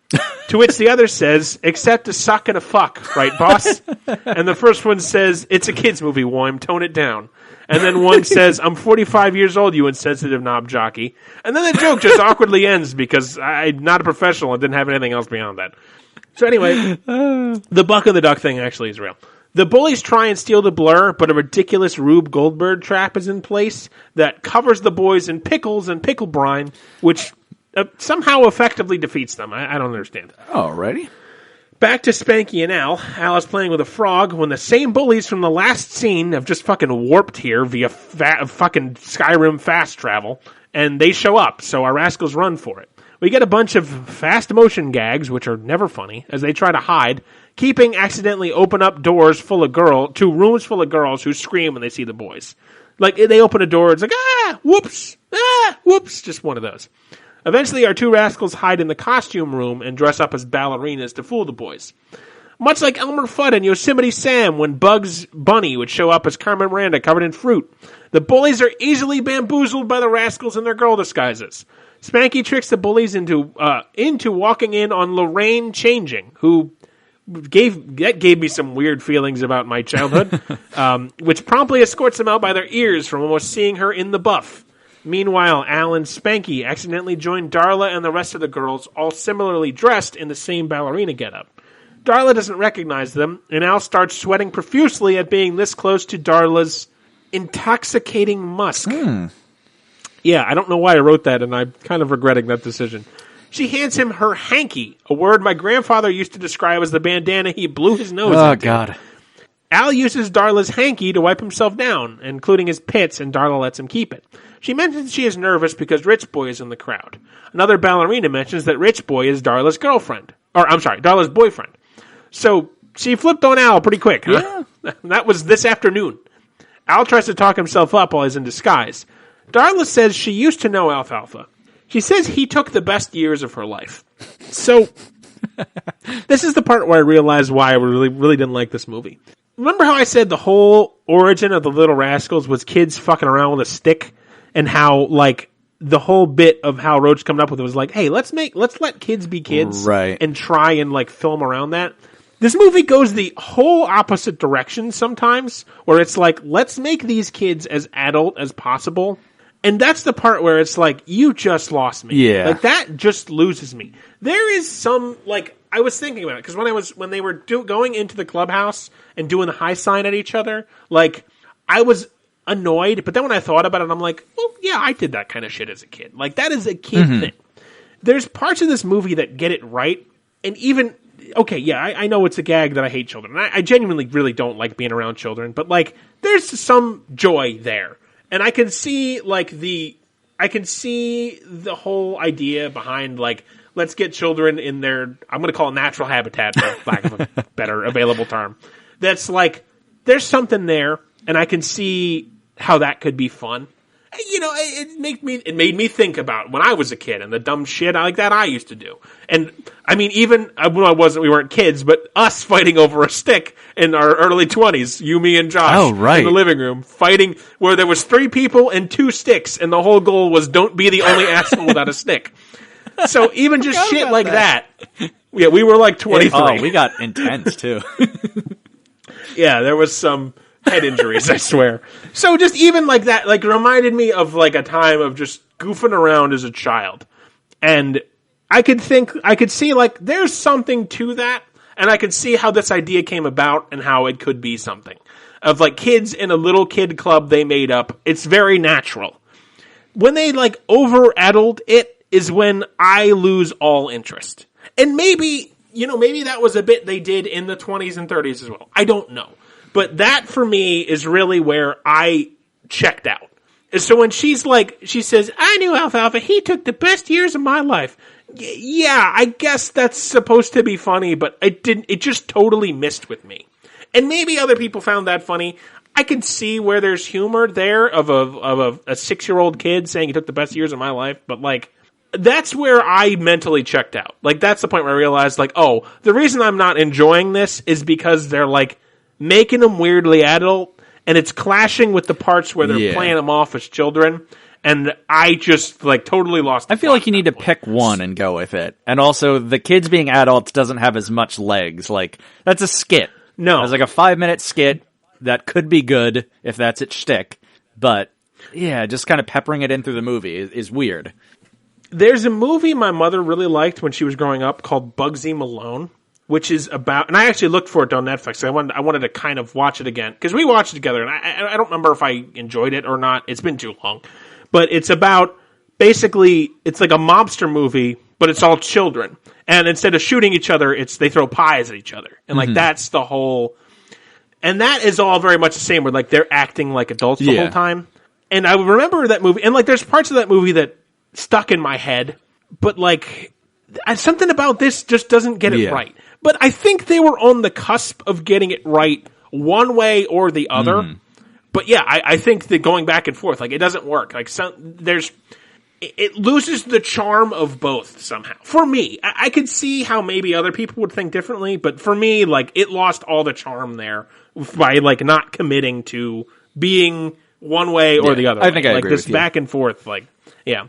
To which the other says, except a suck and a fuck, right, boss? And the first one says, it's a kid's movie, Woim, tone it down. And then one says, I'm 45 years old, you insensitive knob jockey. And then the joke just awkwardly ends because I'm not a professional and didn't have anything else beyond that. So anyway, the buck and the duck thing actually is real. The bullies try and steal the blur, but a ridiculous Rube Goldberg trap is in place that covers the boys in pickles and pickle brine, which somehow effectively defeats them. I don't understand. Alrighty. Back to Spanky and Al. Al is playing with a frog when the same bullies from the last scene have just fucking warped here via fucking Skyrim fast travel, and they show up, so our rascals run for it. We get a bunch of fast motion gags, which are never funny, as they try to hide, keeping accidentally open up doors to rooms full of girls who scream when they see the boys. Like, they open a door, it's like, whoops, just one of those. Eventually, our two rascals hide in the costume room and dress up as ballerinas to fool the boys. Much like Elmer Fudd and Yosemite Sam when Bugs Bunny would show up as Carmen Miranda covered in fruit. The bullies are easily bamboozled by the rascals in their girl disguises. Spanky tricks the bullies into walking in on Lorraine changing, who gave me some weird feelings about my childhood, which promptly escorts them out by their ears from almost seeing her in the buff. Meanwhile, Al and Spanky accidentally join Darla and the rest of the girls, all similarly dressed in the same ballerina getup. Darla doesn't recognize them, and Al starts sweating profusely at being this close to Darla's intoxicating musk. Yeah, I don't know why I wrote that, and I'm kind of regretting that decision. She hands him her hanky, a word my grandfather used to describe as the bandana he blew his nose into. Oh, God. Al uses Darla's hanky to wipe himself down, including his pits, and Darla lets him keep it. She mentions she is nervous because Rich Boy is in the crowd. Another ballerina mentions that Rich Boy is Darla's girlfriend. Darla's boyfriend. So she flipped on Al pretty quick, huh? Yeah. That was this afternoon. Al tries to talk himself up while he's in disguise. Darla says she used to know Alfalfa. She says he took the best years of her life. So, this is the part where I realized why I really, really didn't like this movie. Remember how I said the whole origin of the Little Rascals was kids fucking around with a stick? And how, like, the whole bit of how Roach coming up with it was like, hey, let's let kids be kids. Right. And try and, like, film around that. This movie goes the whole opposite direction sometimes, where it's like, let's make these kids as adult as possible. And that's the part where it's like, you just lost me. Yeah. Like, that just loses me. There is some, like, I was thinking about it, because when they were going into the clubhouse and doing the high sign at each other, like, I was annoyed, but then when I thought about it, I'm like, well, yeah, I did that kind of shit as a kid. Like, that is a kid thing. There's parts of this movie that get it right, and even, okay, yeah, I know it's a gag that I hate children. I genuinely really don't like being around children, but, like, there's some joy there. And I can see, like, the whole idea behind, like, let's get children in their, I'm going to call it natural habitat, for lack of a better available term. That's, like, there's something there, and I can see how that could be fun. it made me think about when I was a kid and the dumb shit like that I used to do. And I mean, even when we weren't kids, but us fighting over a stick in our early 20s, you, me, and Josh in the living room, fighting where there was 3 people and 2 sticks, and the whole goal was don't be the only asshole without a stick. So even just shit like that. Yeah, we were like 23. We got intense too. Yeah, there was some head injuries, I swear. So just even like that, like reminded me of like a time of just goofing around as a child. And I could see like there's something to that, and I could see how this idea came about and how it could be something. Of like kids in a little kid club they made up. It's very natural. When they like over-addled it is when I lose all interest. And maybe that was a bit they did in the 20s and 30s as well. I don't know. But that, for me, is really where I checked out. And so when she says, I knew Alfalfa, he took the best years of my life. Yeah, I guess that's supposed to be funny, but it just totally missed with me. And maybe other people found that funny. I can see where there's humor there of a 6-year-old kid saying he took the best years of my life, but like, that's where I mentally checked out. Like, that's the point where I realized, like, oh, the reason I'm not enjoying this is because they're, like, making them weirdly adult, and it's clashing with the parts where they're playing them off as children, and I just, like, totally lost the I feel like you need to pick one and go with it. And also, the kids being adults doesn't have as much legs. Like, that's a skit. No. It's like a 5-minute skit that could be good if that's its shtick, but, yeah, just kind of peppering it in through the movie is weird. There's a movie my mother really liked when she was growing up called Bugsy Malone, which is about, and I actually looked for it on Netflix. I wanted to kind of watch it again because we watched it together, and I don't remember if I enjoyed it or not. It's been too long, but it's about basically it's like a mobster movie, but it's all children, and instead of shooting each other, they throw pies at each other, and like that's the whole, and that is all very much the same. Where like they're acting like adults the whole time, and I remember that movie, and like there's parts of that movie that stuck in my head, but like something about this just doesn't get it right. But I think they were on the cusp of getting it right one way or the other. But yeah, I think that going back and forth, like it doesn't work. Like it loses the charm of both somehow. For me, I could see how maybe other people would think differently, but for me, like it lost all the charm there by like not committing to being one way or the other. I think I agree like this with you. back and forth, like yeah.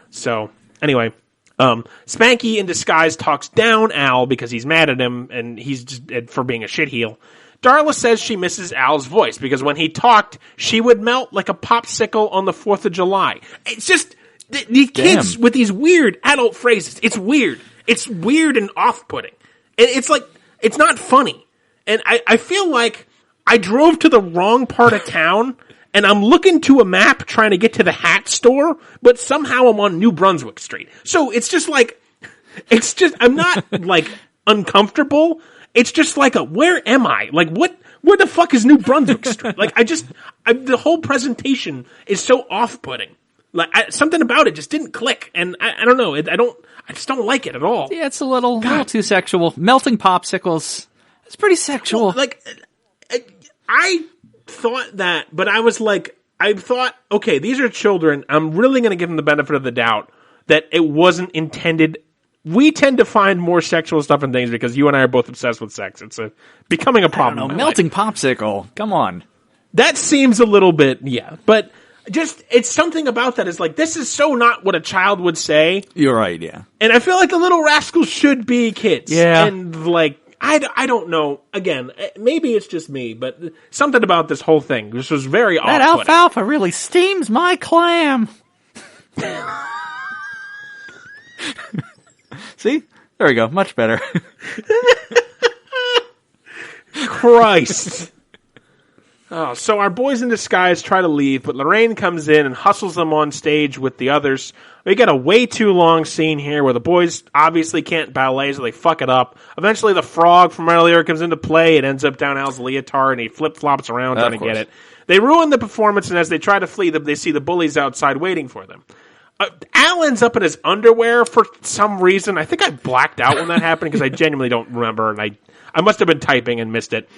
So, anyway, Spanky in disguise talks down Al because he's mad at him and he's just for being a shitheel. Darla says she misses Al's voice because when he talked, she would melt like a popsicle on the 4th of July. It's just, these kids with these weird adult phrases. It's weird. It's weird and off-putting. And it's like, it's not funny. And I feel like I drove to the wrong part of town and I'm looking to a map trying to get to the hat store, but somehow I'm on New Brunswick Street. So it's just like, I'm not like uncomfortable. It's just like where am I? Like where the fuck is New Brunswick Street? Like the whole presentation is so off-putting. Like something about it just didn't click. And I don't know. I just don't like it at all. Yeah, it's a little too sexual. Melting popsicles. It's pretty sexual. Well, like, I thought that, but I was like, I thought, okay, these are children. I'm really going to give them the benefit of the doubt that it wasn't intended. We tend to find more sexual stuff and things because you and I are both obsessed with sex. It's becoming a problem. I don't know, melting popsicle. Come on. That seems a little bit, but just, it's something about that is like, this is so not what a child would say. You're right, yeah. And I feel like the Little Rascals should be kids. Yeah. And like, I don't know. Again, maybe it's just me, but something about this whole thing, this was very off-putting. That alfalfa really steams my clam. See? There we go. Much better. Christ. Oh, so our boys in disguise try to leave, but Lorraine comes in and hustles them on stage with the others. We got a way too long scene here where the boys obviously can't ballet, so they fuck it up. Eventually the frog from earlier comes into play. It ends up down Al's leotard, and he flip-flops around trying to get it. They ruin the performance, and as they try to flee, they see the bullies outside waiting for them. Al ends up in his underwear for some reason. I think I blacked out when that happened because I genuinely don't remember, and I must have been typing and missed it.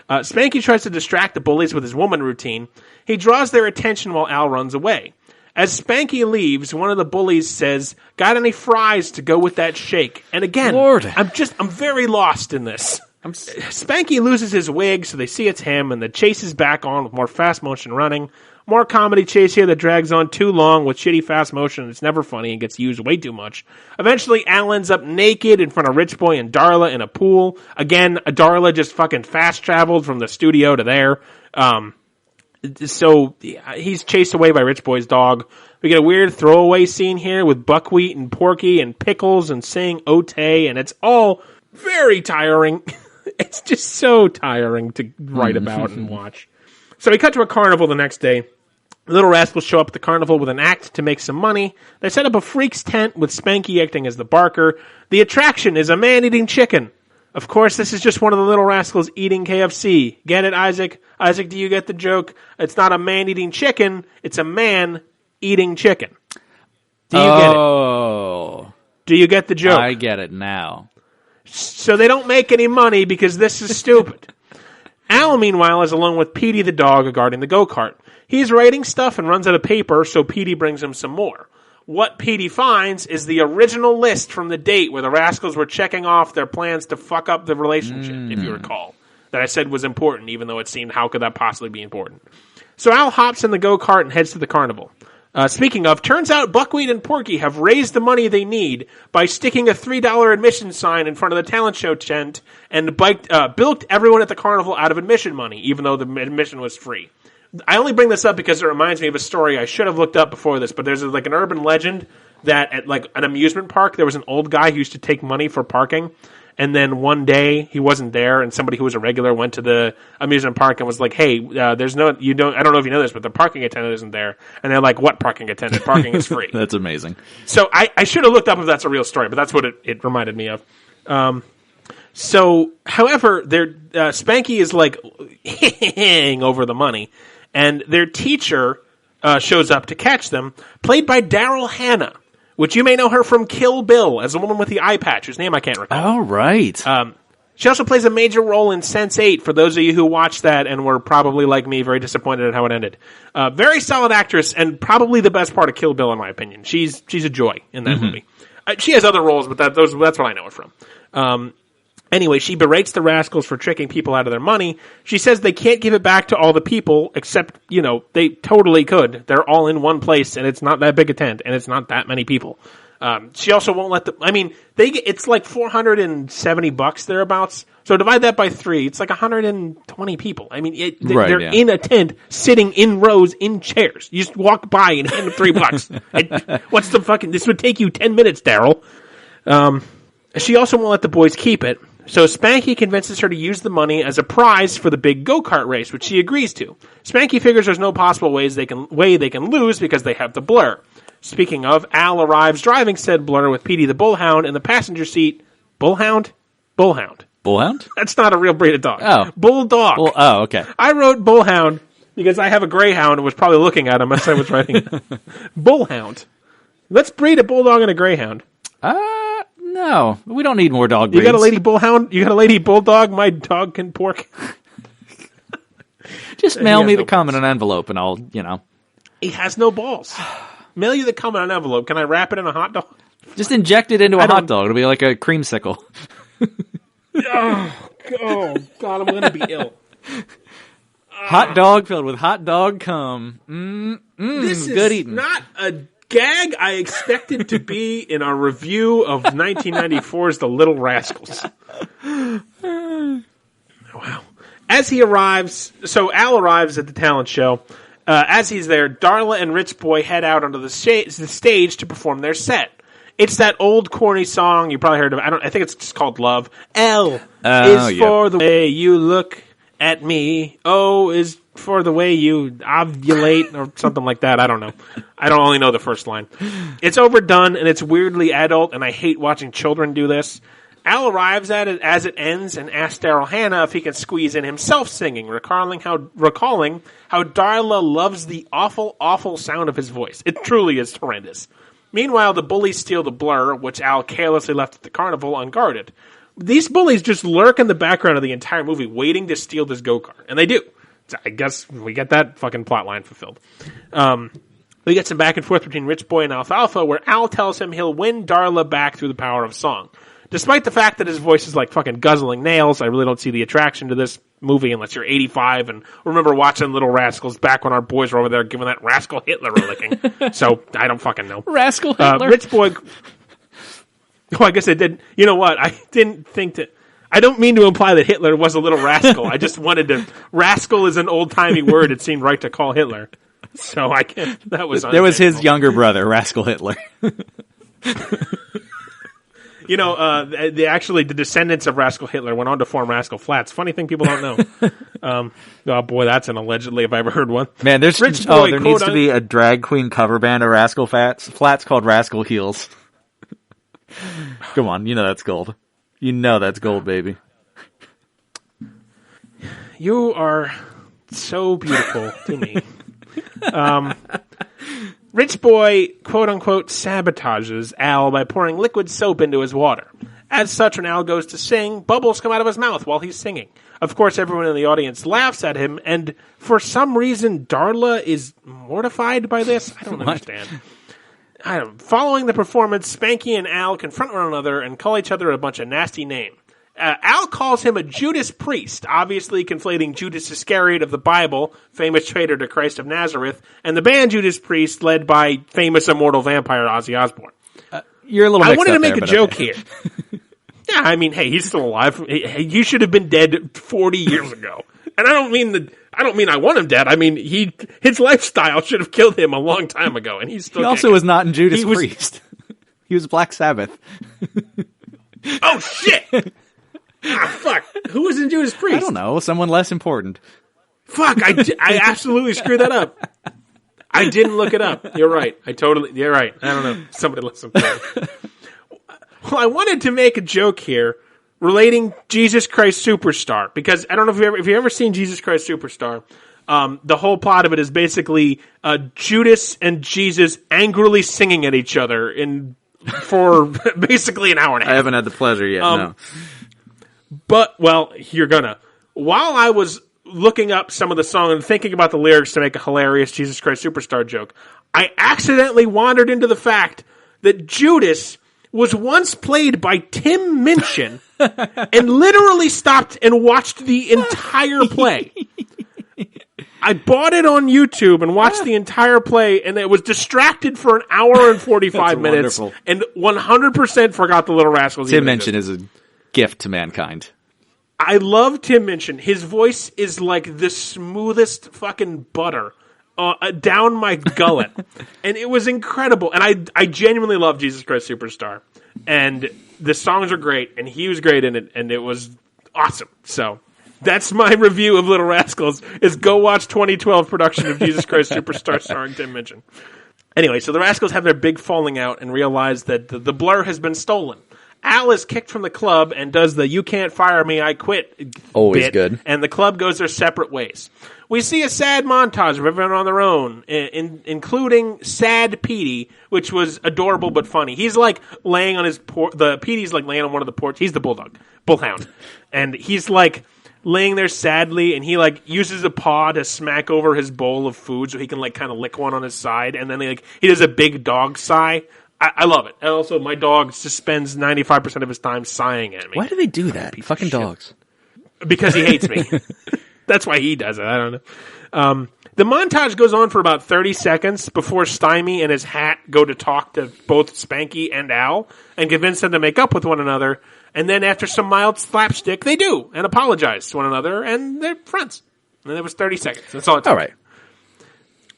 Spanky tries to distract the bullies with his woman routine. He draws their attention while Al runs away. As Spanky leaves, one of the bullies says, "Got any fries to go with that shake?" And again, Lord. I'm very lost in this. Spanky loses his wig, so they see it's him, and the chase is back on with more fast motion running. More comedy chase here that drags on too long with shitty fast motion. It's never funny and gets used way too much. Eventually, Al ends up naked in front of Rich Boy and Darla in a pool. Again, Darla just fucking fast traveled from the studio to there. So he's chased away by Rich Boy's dog. We get a weird throwaway scene here with Buckwheat and Porky and Pickles and saying Otay, and it's all very tiring. It's just so tiring to write about and watch. So we cut to a carnival the next day. The Little Rascals show up at the carnival with an act to make some money. They set up a freak's tent with Spanky acting as the barker. The attraction is a man eating chicken. Of course, this is just one of the Little Rascals eating KFC. Get it, Isaac? Isaac, do you get the joke? It's not a man eating chicken. It's a man eating chicken. Do you get it? Do you get the joke? I get it now. So they don't make any money because this is stupid. Al, meanwhile, is alone with Petey the dog guarding the go-kart. He's writing stuff and runs out of paper, so Petey brings him some more. What Petey finds is the original list from the date where the Rascals were checking off their plans to fuck up the relationship, if you recall. That I said was important, even though it seemed, how could that possibly be important? So Al hops in the go-kart and heads to the carnival. Speaking of, turns out Buckwheat and Porky have raised the money they need by sticking a $3 admission sign in front of the talent show tent and bilked everyone at the carnival out of admission money, even though the admission was free. I only bring this up because it reminds me of a story I should have looked up before this, but there's an urban legend that at an amusement park, there was an old guy who used to take money for parking. And then one day he wasn't there, and somebody who was a regular went to the amusement park and was like, "Hey, I don't know if you know this, but the parking attendant isn't there." And they're like, "What parking attendant? Parking is free." That's amazing. So I should have looked up if that's a real story, but that's what it reminded me of. However, Spanky is over the money, and their teacher shows up to catch them, played by Daryl Hannah, which you may know her from Kill Bill as a woman with the eye patch, whose name I can't recall. Oh, right. She also plays a major role in Sense8, for those of you who watched that and were probably, like me, very disappointed at how it ended. Very solid actress, and probably the best part of Kill Bill, in my opinion. She's a joy in that movie. She has other roles, but that's what I know her from. Anyway, she berates the Rascals for tricking people out of their money. She says they can't give it back to all the people, except, they totally could. They're all in one place, and it's not that big a tent, and it's not that many people. She also won't let it's like $470 thereabouts. So divide that by 3, it's like 120 people. I mean, they're in a tent, sitting in rows, in chairs. You just walk by and hand them $3. What's the fucking, this would take you 10 minutes, Daryl. She also won't let the boys keep it. So Spanky convinces her to use the money as a prize for the big go-kart race, which she agrees to. Spanky figures there's no possible way they can lose because they have the blur. Speaking of, Al arrives driving said blur with Petey the Bullhound in the passenger seat. Bullhound? Bullhound. Bullhound? That's not a real breed of dog. Oh. Bulldog. Oh, okay. I wrote Bullhound because I have a greyhound and was probably looking at him as I was writing it. Bullhound. Let's breed a bulldog and a greyhound. No, we don't need more dog breeds. You got a lady bullhound? You got a lady bulldog? My dog can pork. Just mail me the cum in an envelope and I'll, He has no balls. Mail you the cum in an envelope. Can I wrap it in a hot dog? Just inject it into a hot dog. It'll be like a creamsicle. Oh, God, I'm going to be ill. Hot dog filled with hot dog cum. This good is eating. Not a gag I expected to be in our review of 1994's The Little Rascals. Wow. As he arrives, so Al arrives at the talent show. As he's there, Darla and Rich Boy head out onto the stage to perform their set. It's that old corny song you probably heard of. I think it's just called Love. L is for the way you look at me. O is for the way you ovulate or something like that. I don't know. I don't only know the first line. It's overdone and it's weirdly adult, and I hate watching children do this. Al arrives at it as it ends and asks Daryl Hannah if he can squeeze in himself singing, recalling how Darla loves the awful, awful sound of his voice. It truly is horrendous. Meanwhile, the bullies steal the blur, which Al carelessly left at the carnival unguarded. These bullies just lurk in the background of the entire movie, waiting to steal this go-kart. And they do. I guess we get that fucking plot line fulfilled. We get some back and forth between Rich Boy and Alfalfa, where Al tells him he'll win Darla back through the power of song. Despite the fact that his voice is like fucking guzzling nails, I really don't see the attraction to this movie unless you're 85 and remember watching Little Rascals back when our boys were over there giving that Rascal Hitler a licking. So, I don't fucking know. Rascal Hitler? Rich Boy... Oh, I guess I did. You know what? I didn't think that... I don't mean to imply that Hitler was a little rascal. I just wanted to... Rascal is an old-timey word. It seemed right to call Hitler. So I can't... That was There was his younger brother, Rascal Hitler. You know, the descendants of Rascal Hitler went on to form Rascal Flatts. Funny thing people don't know. Oh boy, that's an allegedly if I ever heard one. Man, there needs to be a drag queen cover band of Rascal Flats called Rascal Heels. Come on, you know that's gold. You know that's gold, baby. You are so beautiful to me. Rich Boy, quote-unquote, sabotages Al by pouring liquid soap into his water. As such, when Al goes to sing, bubbles come out of his mouth while he's singing. Of course, everyone in the audience laughs at him, and for some reason, Darla is mortified by this. I don't understand. Following the performance, Spanky and Al confront one another and call each other a bunch of nasty names. Al calls him a Judas priest, obviously conflating Judas Iscariot of the Bible, famous traitor to Christ of Nazareth, and the band Judas Priest, led by famous immortal vampire Ozzy Osbourne. You're a little. I wanted to make a joke here. Yeah, I mean, hey, he's still alive. He should have been dead 40 years ago. And I don't mean I want him dead. I mean his lifestyle should have killed him a long time ago, and he's still. He also was not in Judas Priest. He was Black Sabbath. Oh shit! Fuck. Who was in Judas Priest? I don't know. Someone less important. Fuck. I absolutely screwed that up. I didn't look it up. You're right. You're right. I don't know. Somebody less important. Well, I wanted to make a joke here relating Jesus Christ Superstar, because I don't know if you've ever seen Jesus Christ Superstar. The whole plot of it is basically Judas and Jesus angrily singing at each other for basically an hour and a half. I haven't had the pleasure yet, no. But, well, you're gonna. While I was looking up some of the song and thinking about the lyrics to make a hilarious Jesus Christ Superstar joke, I accidentally wandered into the fact that Judas was once played by Tim Minchin and literally stopped and watched the entire play. I bought it on YouTube and watched the entire play, and it was distracted for an hour and 45 minutes, wonderful. And 100% forgot the Little Rascals. Tim Minchin is a gift to mankind. I love Tim Minchin. His voice is like the smoothest fucking butter down my gullet. And it was incredible. And I genuinely love Jesus Christ Superstar. And the songs are great, and he was great in it, and it was awesome. So that's my review of Little Rascals, is go watch 2012 production of Jesus Christ Superstar starring Tim Minchin. Anyway, so the Rascals have their big falling out and realize that the blur has been stolen. Al is kicked from the club and does the "you can't fire me, I quit" always bit, good. And the club goes their separate ways. We see a sad montage of everyone on their own, including Sad Petey, which was adorable but funny. He's like laying on his Petey's like laying on one of the porch. He's the bullhound, and he's like laying there sadly, and he like uses a paw to smack over his bowl of food so he can like kind of lick one on his side, and then he does a big dog sigh. I love it. And also, my dog just spends 95% of his time sighing at me. Why do they do that? Fucking dogs. Because he hates me. That's why he does it. I don't know. The montage goes on for about 30 seconds before Stymie and his hat go to talk to both Spanky and Al and convince them to make up with one another. And then after some mild slapstick, they do and apologize to one another, and they're friends. And it was 30 seconds. That's all it took. All right.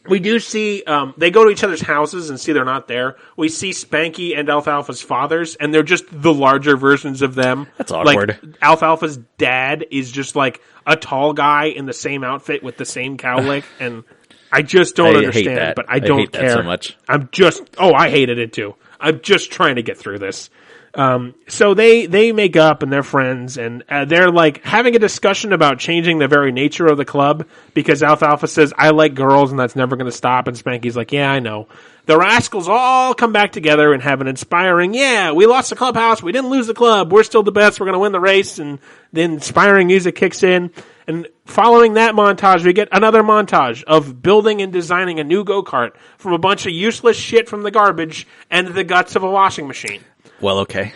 We do see, they go to each other's houses and see they're not there. We see Spanky and Alfalfa's fathers, and they're just the larger versions of them. That's awkward. Like, Alfalfa's dad is just like a tall guy in the same outfit with the same cowlick, and I just don't understand, but I don't care. That so much. I hated it too. I'm just trying to get through this. So they make up and they're friends, and they're like having a discussion about changing the very nature of the club because Alfalfa says, I like girls and that's never going to stop. And Spanky's like, yeah, I know. The Rascals all come back together and have an inspiring, yeah, we lost the clubhouse. We didn't lose the club. We're still the best. We're going to win the race. And then inspiring music kicks in. And following that montage, we get another montage of building and designing a new go-kart from a bunch of useless shit from the garbage and the guts of a washing machine. Well, okay.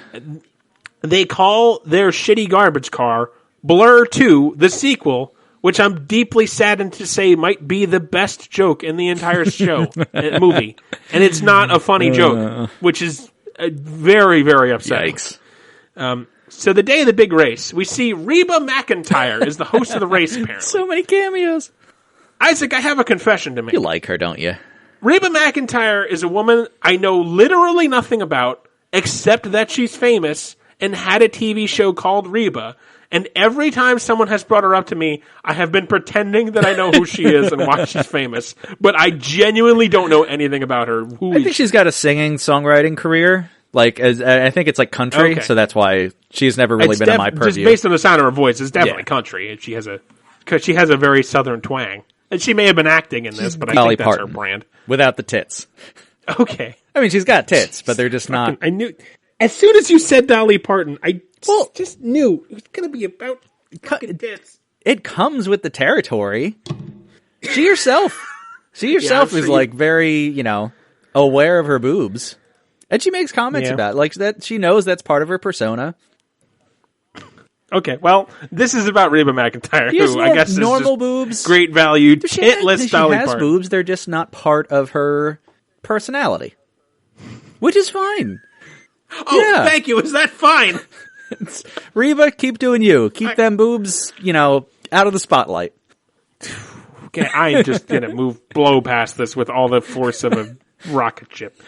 They call their shitty garbage car Blur 2, the sequel, which I'm deeply saddened to say might be the best joke in the entire movie. And it's not a funny joke, which is very, very upsetting. Yikes. So the day of the big race, we see Reba McEntire is the host of the race, apparently. So many cameos. Isaac, I have a confession to make. You like her, don't you? Reba McEntire is a woman I know literally nothing about, except that she's famous and had a TV show called Reba. And every time someone has brought her up to me, I have been pretending that I know who she is and why she's famous. But I genuinely don't know anything about her. I think she's got a singing, songwriting career. Like, I think it's like country, so that's why she's never really been in my purview. Just based on the sound of her voice, it's definitely country. She has a very southern twang. And she may have been acting in this, but I think that's her brand. Without the tits. Okay. I mean, she's got tits, but they're just not. I knew. As soon as you said Dolly Parton, I just knew it was going to be about fucking tits. It comes with the territory. She herself is like very, aware of her boobs. And she makes comments about it, like that. She knows that's part of her persona. Okay, well, this is about Reba McEntire, who I guess normal is boobs, great value, titless Dolly Parton. She has boobs; they're just not part of her personality, which is fine. Oh, thank you. Is that fine? Reba, keep doing you. Keep them boobs, out of the spotlight. Okay, I'm just gonna blow past this with all the force of a rocket ship.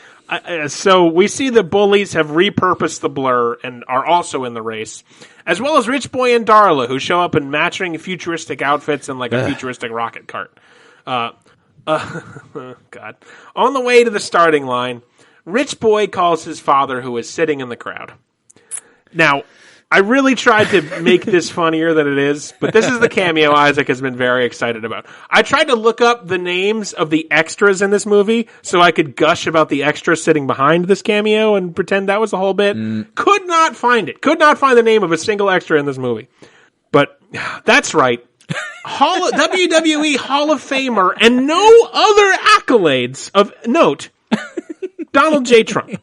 So we see the bullies have repurposed the Blur and are also in the race, as well as Rich Boy and Darla, who show up in matching futuristic outfits and like a futuristic rocket cart. God. On the way to the starting line, Rich Boy calls his father, who is sitting in the crowd. Now, I really tried to make this funnier than it is, but this is the cameo Isaac has been very excited about. I tried to look up the names of the extras in this movie so I could gush about the extras sitting behind this cameo and pretend that was the whole bit. Could not find it. Could not find the name of a single extra in this movie. But that's right. WWE Hall of Famer and no other accolades of note, Donald J. Trump.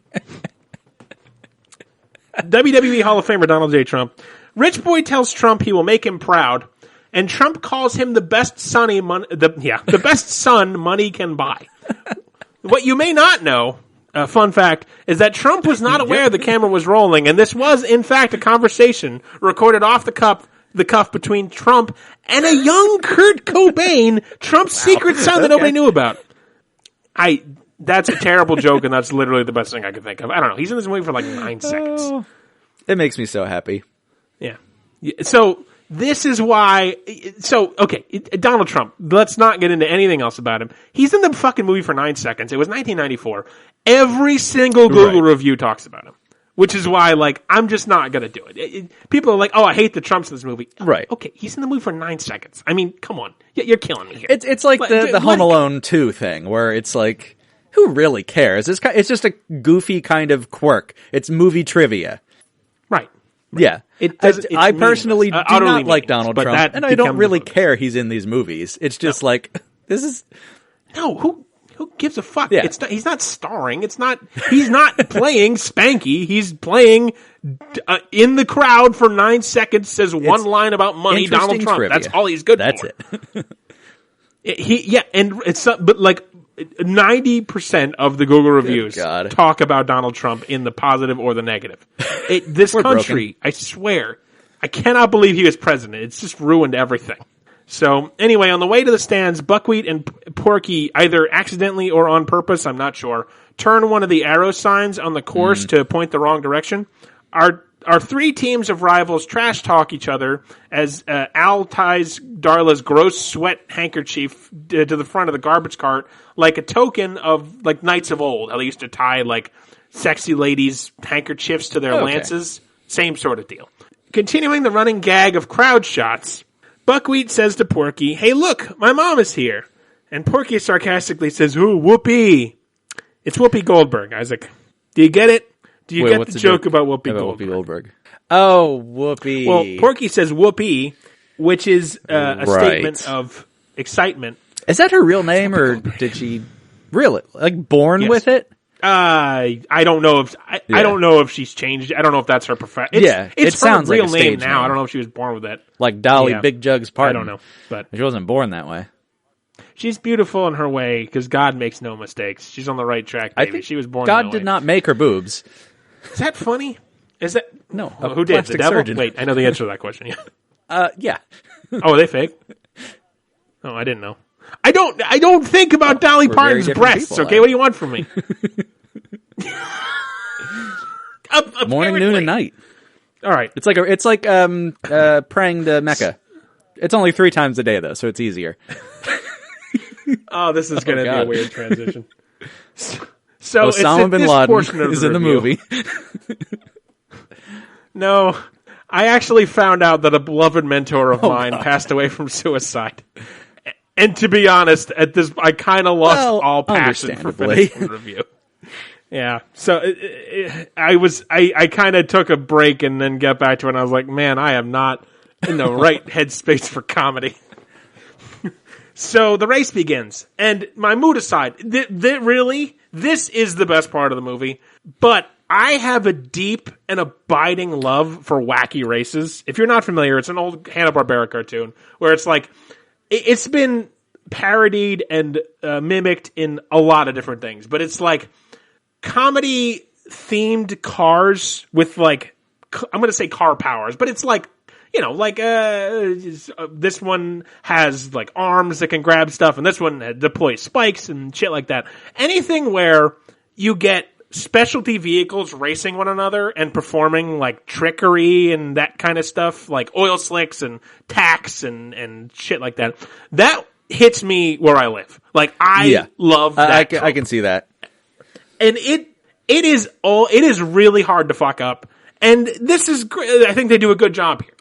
WWE Hall of Famer Donald J. Trump. Rich Boy tells Trump he will make him proud, and Trump calls him the best the best son money can buy. What you may not know, fun fact, is that Trump was not aware the camera was rolling, and this was, in fact, a conversation recorded off the cuff between Trump and a young Kurt Cobain, Trump's secret son that nobody knew about. That's a terrible joke, and that's literally the best thing I could think of. I don't know. He's in this movie for like 9 seconds. It makes me so happy. Yeah. So this is why. So okay, Donald Trump. Let's not get into anything else about him. He's in the fucking movie for 9 seconds. It was 1994. Every single Google review talks about him, which is why, like, I'm just not gonna do it. People are like, "Oh, I hate the Trumps in this movie." Right. Okay, he's in the movie for 9 seconds. I mean, come on, you're killing me here. It's like the Home Alone 2 thing, where it's like, who really cares? It's just a goofy kind of quirk. It's movie trivia. Right. Yeah. I personally do not like Donald Trump, and I don't really care he's in these movies. It's just like, this is... No, who gives a fuck? Yeah. He's not starring. He's not playing Spanky. He's playing in the crowd for 9 seconds, says one line about money, Donald Trump. Trivia. That's all he's good That's for. it. And it's but like 90% of the Google reviews talk about Donald Trump in the positive or the negative. This country, broken. I swear, I cannot believe he was president. It's just ruined everything. So anyway, on the way to the stands, Buckwheat and Porky, either accidentally or on purpose, I'm not sure, turn one of the arrow signs on the course to point the wrong direction. Our Our three teams of rivals trash talk each other as Al ties Darla's gross sweat handkerchief to the front of the garbage cart like a token of like knights of old. How they used to tie like sexy ladies' handkerchiefs to their lances. Same sort of deal. Continuing the running gag of crowd shots, Buckwheat says to Porky, "Hey, look, my mom is here." And Porky sarcastically says, "Ooh, Whoopi." It's Whoopi Goldberg, Isaac. Do you get it? Do you get the joke about Whoopi Goldberg? Oh, Whoopi. Well, Porky says Whoopi, which is a statement of excitement. Is that her real name, or did she really born with it? I don't know if I don't know if she's changed. I don't know if that's her profession. It's her sounds real like a name stage now. name. I don't know if she was born with that. Like Dolly Big Jug's partner. I don't know, but she wasn't born that way. She's beautiful in her way because God makes no mistakes. She's on the right track, baby. I think she was born. God that did way. not make her boobs. Is that funny? Is that no? Well, who did? The devil? Surgeon. Wait, I know the answer to that question. Yeah. Yeah. Oh, are they fake? Oh, I didn't know. I don't think about Dolly Parton's breasts. People, okay, what do you want from me? Morning, noon, and night. All right, it's like praying to Mecca. It's only 3 times a day though, so it's easier. Oh, this is going to be a weird transition. So Osama bin Laden is in the movie. No, I actually found out that a beloved mentor of mine passed away from suicide. And to be honest, at this, I kind of lost all passion for finishing the review. Yeah, so I kind of took a break and then got back to it, and I was like, man, I am not in the right headspace for comedy. So the race begins, and my mood aside, really, this is the best part of the movie, but I have a deep and abiding love for wacky races. If you're not familiar, it's an old Hanna-Barbera cartoon where it's like, it's been parodied and mimicked in a lot of different things, but it's like comedy themed cars with like, I'm going to say car powers, but it's like, this one has like arms that can grab stuff, and this one deploys spikes and shit like that. Anything where you get specialty vehicles racing one another and performing like trickery and that kind of stuff, like oil slicks and tacks and shit like that. That hits me where I live. Like I love that. I can see that. And it is really hard to fuck up. And this is great. I think they do a good job here.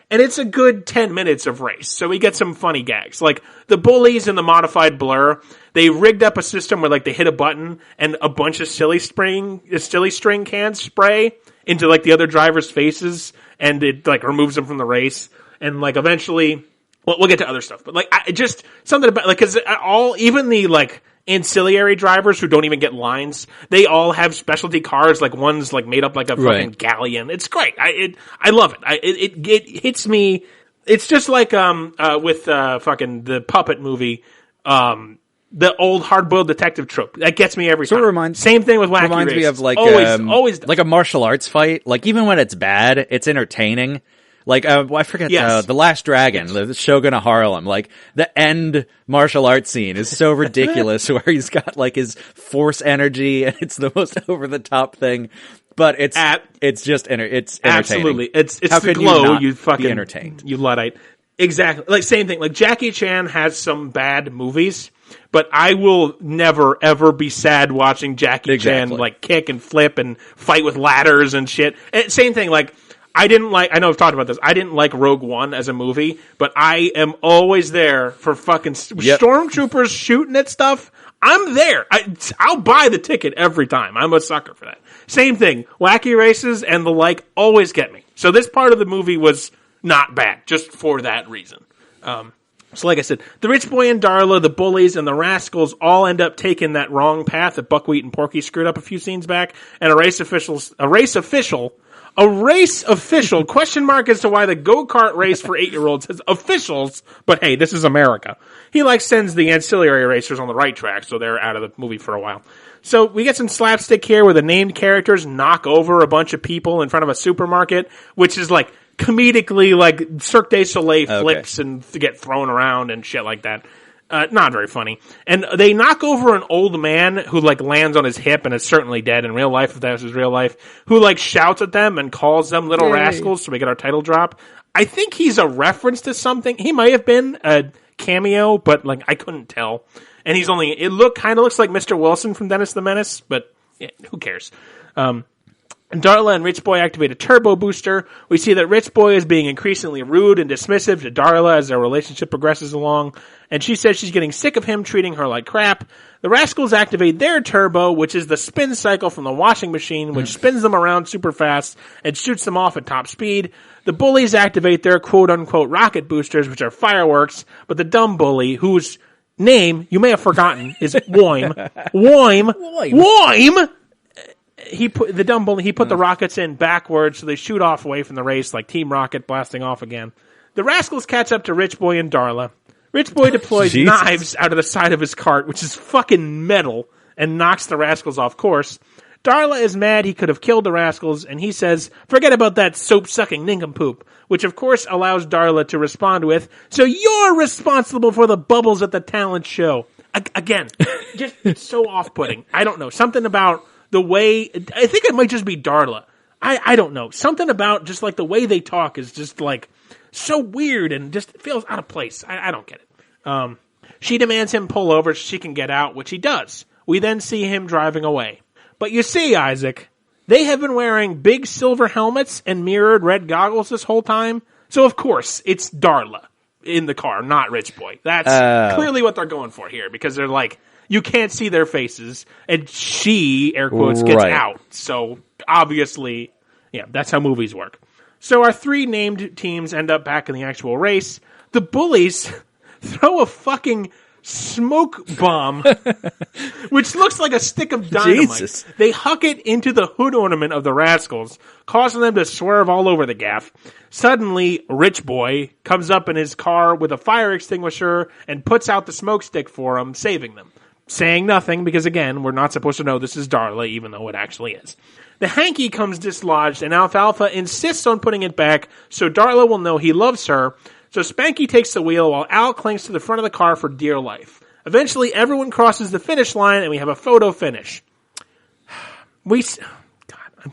And it's a good 10 minutes of race. So we get some funny gags. Like the bullies in the modified Blur, they rigged up a system where like they hit a button and a bunch of silly string cans spray into like the other drivers' faces, and it like removes them from the race. And like eventually, we'll get to other stuff. But like just something about like, cause even the like ancillary drivers who don't even get lines, they all have specialty cars. Like one's like made up like a fucking galleon. It's great. I love it. It hits me. It's just like with fucking the Puppet movie, the old hard-boiled detective trope that gets me every time. Same thing with Wacky reminds Races. me of like always like a martial arts fight. Like even when it's bad, it's entertaining. Like, I forget, The Last Dragon, the Shogun of Harlem. Like, the end martial arts scene is so ridiculous where he's got, like, his force energy, and it's the most over-the-top thing. But it's just it's entertaining. Absolutely. It's How the could glow, you fucking be entertained. You Luddite. Exactly. Like, same thing. Like, Jackie Chan has some bad movies, but I will never, ever be sad watching Jackie Chan, like, kick and flip and fight with ladders and shit. And same thing, like, I know I've talked about this, I didn't like Rogue One as a movie, but I am always there for fucking stormtroopers shooting at stuff. I'm there. I'll buy the ticket every time. I'm a sucker for that. Same thing. Wacky races and the like always get me. So this part of the movie was not bad, just for that reason. So like I said, the rich boy and Darla, the bullies, and the rascals all end up taking that wrong path that Buckwheat and Porky screwed up a few scenes back, and a race official, question mark as to why the go-kart race for 8-year-olds has officials, but hey, this is America. He sends the ancillary racers on the right track, so they're out of the movie for a while. So we get some slapstick here where the named characters knock over a bunch of people in front of a supermarket, which is like comedically like Cirque du Soleil flips and get thrown around and shit like that. Not very funny. And they knock over an old man who, like, lands on his hip and is certainly dead in real life, if that was his real life, who, like, shouts at them and calls them Little Rascals, so we get our title drop. I think he's a reference to something. He might have been a cameo, but, like, I couldn't tell. And it kind of looks like Mr. Wilson from Dennis the Menace, but yeah, who cares? Darla and Rich Boy activate a turbo booster. We see that Rich Boy is being increasingly rude and dismissive to Darla as their relationship progresses along, and she says she's getting sick of him treating her like crap. The Rascals activate their turbo, which is the spin cycle from the washing machine, which spins them around super fast and shoots them off at top speed. The bullies activate their quote-unquote rocket boosters, which are fireworks, but the dumb bully, whose name you may have forgotten, is Woim. Woim! He put the rockets in backwards, so they shoot off away from the race like Team Rocket blasting off again. The Rascals catch up to Rich Boy and Darla. Rich Boy deploys knives out of the side of his cart, which is fucking metal, and knocks the Rascals off course. Darla is mad he could have killed the Rascals, and he says, forget about that soap-sucking nincompoop, which of course allows Darla to respond with, so you're responsible for the bubbles at the talent show. Again, just it's so off-putting. I don't know. Something about the way, I think it might just be Darla. I don't know. Something about just like the way they talk is just like so weird and just feels out of place. I don't get it. She demands him pull over so she can get out, which he does. We then see him driving away. But you see, Isaac, they have been wearing big silver helmets and mirrored red goggles this whole time. So of course, it's Darla in the car, not Rich Boy. That's clearly what they're going for here, because they're like, you can't see their faces, and she, air quotes, gets out. So, obviously, yeah, that's how movies work. So our three named teams end up back in the actual race. The bullies throw a fucking smoke bomb, which looks like a stick of dynamite. Jesus. They huck it into the hood ornament of the Rascals, causing them to swerve all over the gaff. Suddenly, Rich Boy comes up in his car with a fire extinguisher and puts out the smoke stick for them, saving them. Saying nothing, because again, we're not supposed to know this is Darla, even though it actually is. The hanky comes dislodged, and Alfalfa insists on putting it back so Darla will know he loves her. So Spanky takes the wheel while Al clings to the front of the car for dear life. Eventually, everyone crosses the finish line, and we have a photo finish. I'm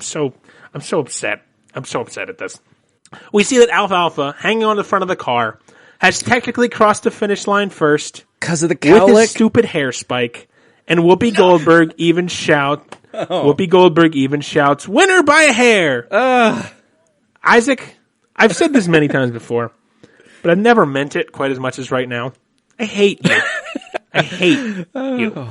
so upset. I'm so upset at this. We see that Alfalfa, hanging on the front of the car, has technically crossed the finish line first. Because of the cowlick? With his stupid hair spike. And Whoopi Goldberg even shouts, winner by a hair! Isaac, I've said this many times before, but I've never meant it quite as much as right now. I hate you. I hate you.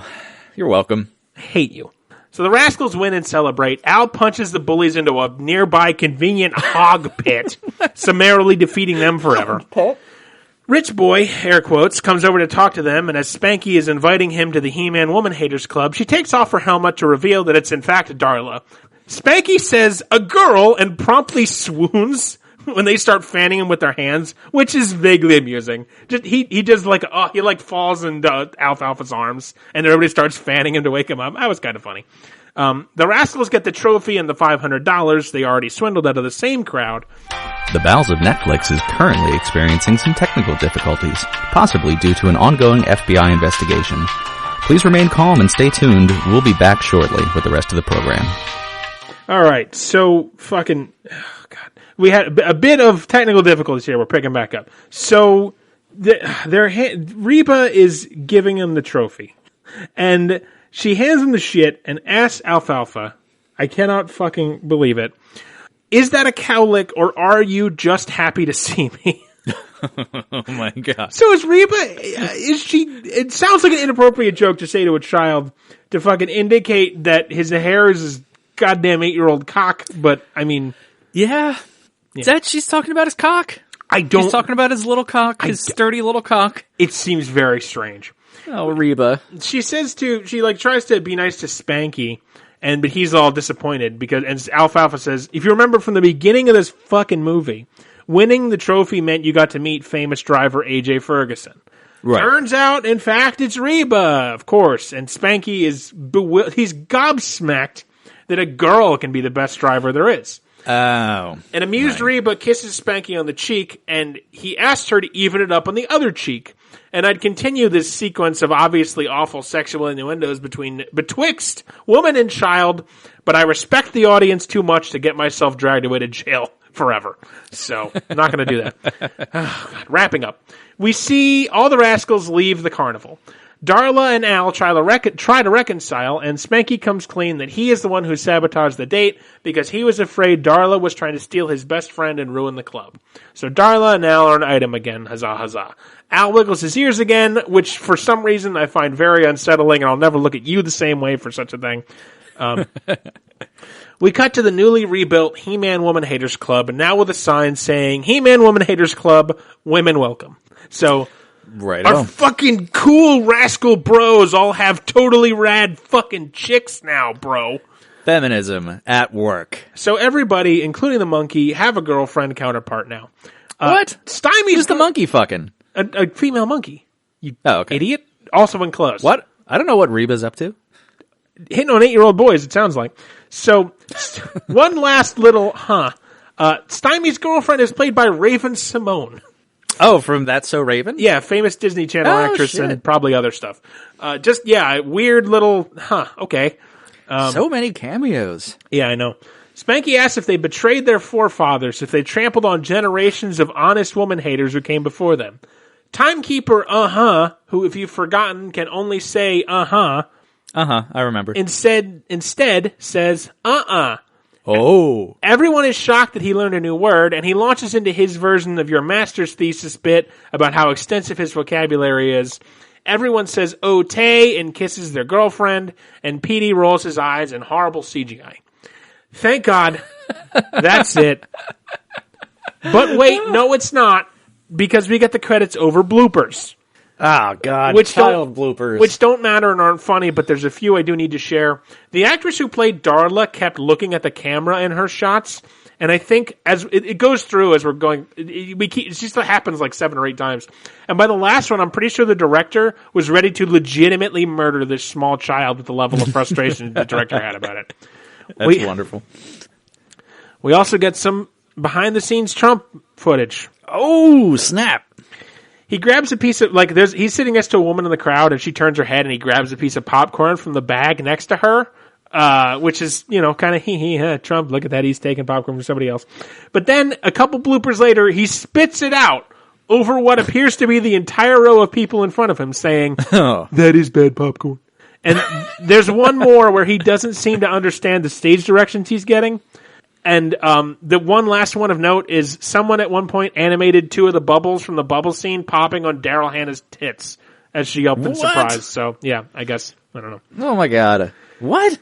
You're welcome. I hate you. So the Rascals win and celebrate. Al punches the bullies into a nearby convenient hog pit, summarily defeating them forever. Rich Boy, air quotes, comes over to talk to them, and as Spanky is inviting him to the He-Man Woman Haters Club, she takes off her helmet to reveal that it's in fact Darla. Spanky says, a girl, and promptly swoons when they start fanning him with their hands, which is vaguely amusing. He just falls into Alfalfa's arms, and everybody starts fanning him to wake him up. That was kind of funny. The Rascals get the trophy and the $500 they already swindled out of the same crowd. The Bowels of Netflix is currently experiencing some technical difficulties, possibly due to an ongoing FBI investigation. Please remain calm and stay tuned. We'll be back shortly with the rest of the program. Alright, so we had a bit of technical difficulties here. We're picking back up. So, Reba is giving him the trophy. And she hands him the shit and asks Alfalfa, I cannot fucking believe it, is that a cowlick, or are you just happy to see me? Oh my god. So is Reba, it sounds like an inappropriate joke to say to a child to fucking indicate that his hair is his goddamn 8-year-old cock, but I mean. Yeah. Is that she's talking about his cock? She's talking about his little cock, his sturdy little cock. It seems very strange. Oh, Reba. She tries to be nice to Spanky, but he's all disappointed and Alfalfa says, if you remember from the beginning of this fucking movie, winning the trophy meant you got to meet famous driver AJ Ferguson. Right. Turns out, in fact, it's Reba, of course, and Spanky he's gobsmacked that a girl can be the best driver there is. Oh. An amused Reba kisses Spanky on the cheek, and he asks her to even it up on the other cheek. and I'd continue this sequence of obviously awful sexual innuendos betwixt woman and child, but I respect the audience too much to get myself dragged away to jail forever. So, I'm not going to do that. Oh, God. Wrapping up. We see all the Rascals leave the carnival. Darla and Al try to reconcile, and Spanky comes clean that he is the one who sabotaged the date because he was afraid Darla was trying to steal his best friend and ruin the club. So Darla and Al are an item again. Huzzah, huzzah. Al wiggles his ears again, which for some reason I find very unsettling, and I'll never look at you the same way for such a thing. We cut to the newly rebuilt He-Man Woman Haters Club, and now with a sign saying, He-Man Woman Haters Club, women welcome. So... Right. Our fucking cool rascal bros all have totally rad fucking chicks now, bro. Feminism at work. So everybody, including the monkey, have a girlfriend counterpart now. What? Stymie's Who's the monkey fucking? A female monkey. You okay. idiot. Also enclosed. What? I don't know what Reba's up to. Hitting on 8-year-old boys, it sounds like. So, one last little, Stymie's girlfriend is played by Raven Simone. Oh, from That's So Raven? Yeah, famous Disney Channel actress shit. and probably other stuff. Weird little, okay. So many cameos. Yeah, I know. Spanky asks if they betrayed their forefathers, if they trampled on generations of honest woman haters who came before them. Timekeeper, who, if you've forgotten, can only say, I remember. instead says, Oh. Everyone is shocked that he learned a new word, and he launches into his version of your master's thesis bit about how extensive his vocabulary is. Everyone says "ote" and kisses their girlfriend, and Petey rolls his eyes in horrible CGI. Thank God. That's it. But wait, no it's not, because we get the credits over bloopers. Oh, God. Child bloopers. Which don't matter and aren't funny, but there's a few I do need to share. The actress who played Darla kept looking at the camera in her shots, and I think as it goes through as we're going, it just happens like 7 or 8 times. And by the last one, I'm pretty sure the director was ready to legitimately murder this small child with the level of frustration the director had about it. That's wonderful. We also get some behind-the-scenes Trump footage. Oh, snap. He grabs a piece of, he's sitting next to a woman in the crowd, and she turns her head, and he grabs a piece of popcorn from the bag next to her, which is, kind of, Trump, look at that, he's taking popcorn from somebody else. But then, a couple bloopers later, he spits it out over what appears to be the entire row of people in front of him, saying, that is bad popcorn. And there's one more where he doesn't seem to understand the stage directions he's getting. And the one last one of note is someone at one point animated 2 of the bubbles from the bubble scene popping on Daryl Hannah's tits as she yelped in surprise. So, yeah, I guess. I don't know. Oh, my God. What?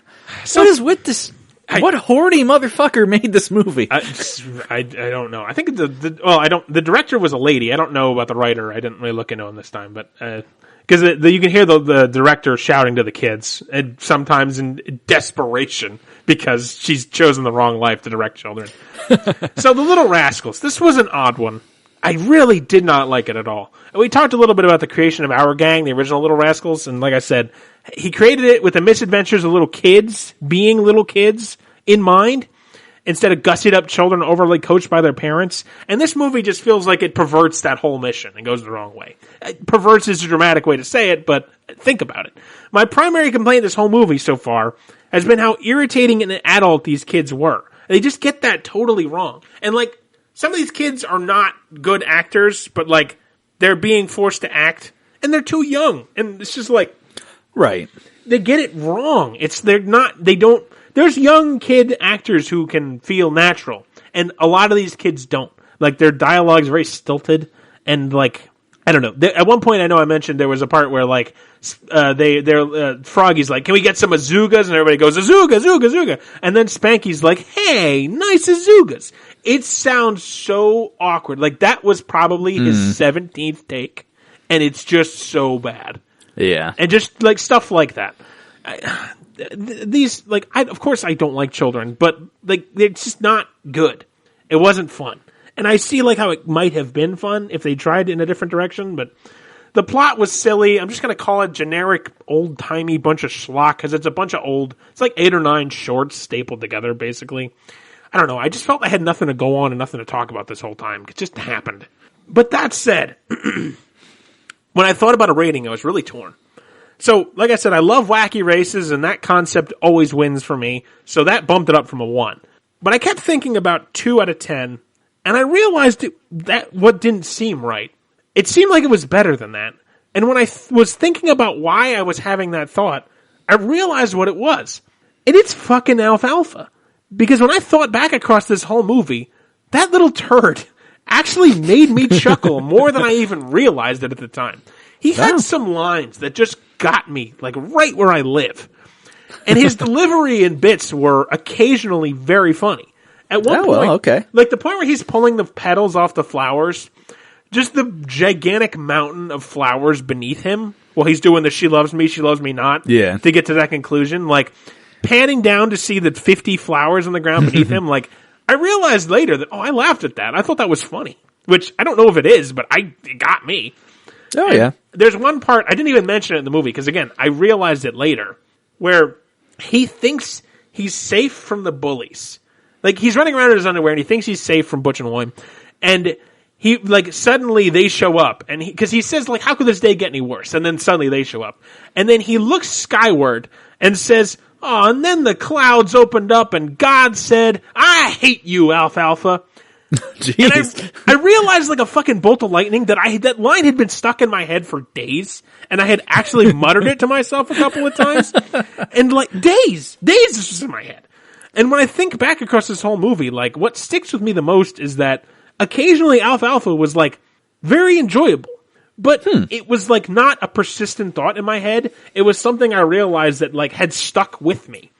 What is with this? What horny motherfucker made this movie? I don't know. I think the director was a lady. I don't know about the writer. I didn't really look into him this time, but because you can hear the director shouting to the kids, and sometimes in desperation because she's chosen the wrong life to direct children. So the Little Rascals. This was an odd one. I really did not like it at all. We talked a little bit about the creation of Our Gang, the original Little Rascals, and like I said, he created it with the misadventures of little kids, being little kids, in mind, instead of gussied up children overly coached by their parents. And this movie just feels like it perverts that whole mission and goes the wrong way. Perverts is a dramatic way to say it, but think about it. My primary complaint this whole movie so far has been how irritating an adult these kids were. They just get that totally wrong. And some of these kids are not good actors, but they're being forced to act, and they're too young. And it's just right. They get it wrong. There's young kid actors who can feel natural, and a lot of these kids don't. Their dialogue is very stilted, and I don't know. At one point, I know I mentioned there was a part where Froggy's like, "Can we get some Azoogas?" And everybody goes, "Azooga, Azooga, Azooga." And then Spanky's like, "Hey, nice Azoogas." It sounds so awkward. That was probably his 17th take, and it's just so bad. Yeah, and just stuff like that. Of course I don't like children, but it's just not good. It wasn't fun. And I see how it might have been fun if they tried in a different direction, but the plot was silly. I'm just going to call it generic old-timey bunch of schlock because it's a bunch of it's 8 or 9 shorts stapled together, basically. I don't know. I just felt I had nothing to go on and nothing to talk about this whole time. It just happened. But that said, when I thought about a rating, I was really torn. So, like I said, I love wacky races, and that concept always wins for me. So that bumped it up from a 1. But I kept thinking about 2 out of 10, and I realized that what didn't seem right. It seemed like it was better than that. And when I was thinking about why I was having that thought, I realized what it was. And it's fucking Alfalfa. Because when I thought back across this whole movie, that little turd actually made me chuckle more than I even realized it at the time. He had some lines that just got me, like, right where I live. And his delivery and bits were occasionally very funny. At one point, like the point where he's pulling the petals off the flowers, just the gigantic mountain of flowers beneath him while he's doing the she loves me not, to get to that conclusion, like, panning down to see the 50 flowers on the ground beneath him, like, I realized later that, I laughed at that. I thought that was funny. Which, I don't know if it is, but it got me. Oh, yeah. There's one part, I didn't even mention it in the movie, because again, I realized it later, where he thinks he's safe from the bullies. Like, he's running around in his underwear, and he thinks he's safe from Butch and Loy. And he, like, suddenly they show up, and because he says, like, how could this day get any worse? And then suddenly they show up. And then he looks skyward and says, and then the clouds opened up, and God said, I hate you, Alfalfa. Jeez. And I realized like a fucking bolt of lightning that line had been stuck in my head for days, and I had actually muttered it to myself a couple of times, and like days this was in my head. And when I think back across this whole movie, like what sticks with me the most is that occasionally Alfalfa was like very enjoyable, but it was like not a persistent thought in my head. It was something I realized that like had stuck with me.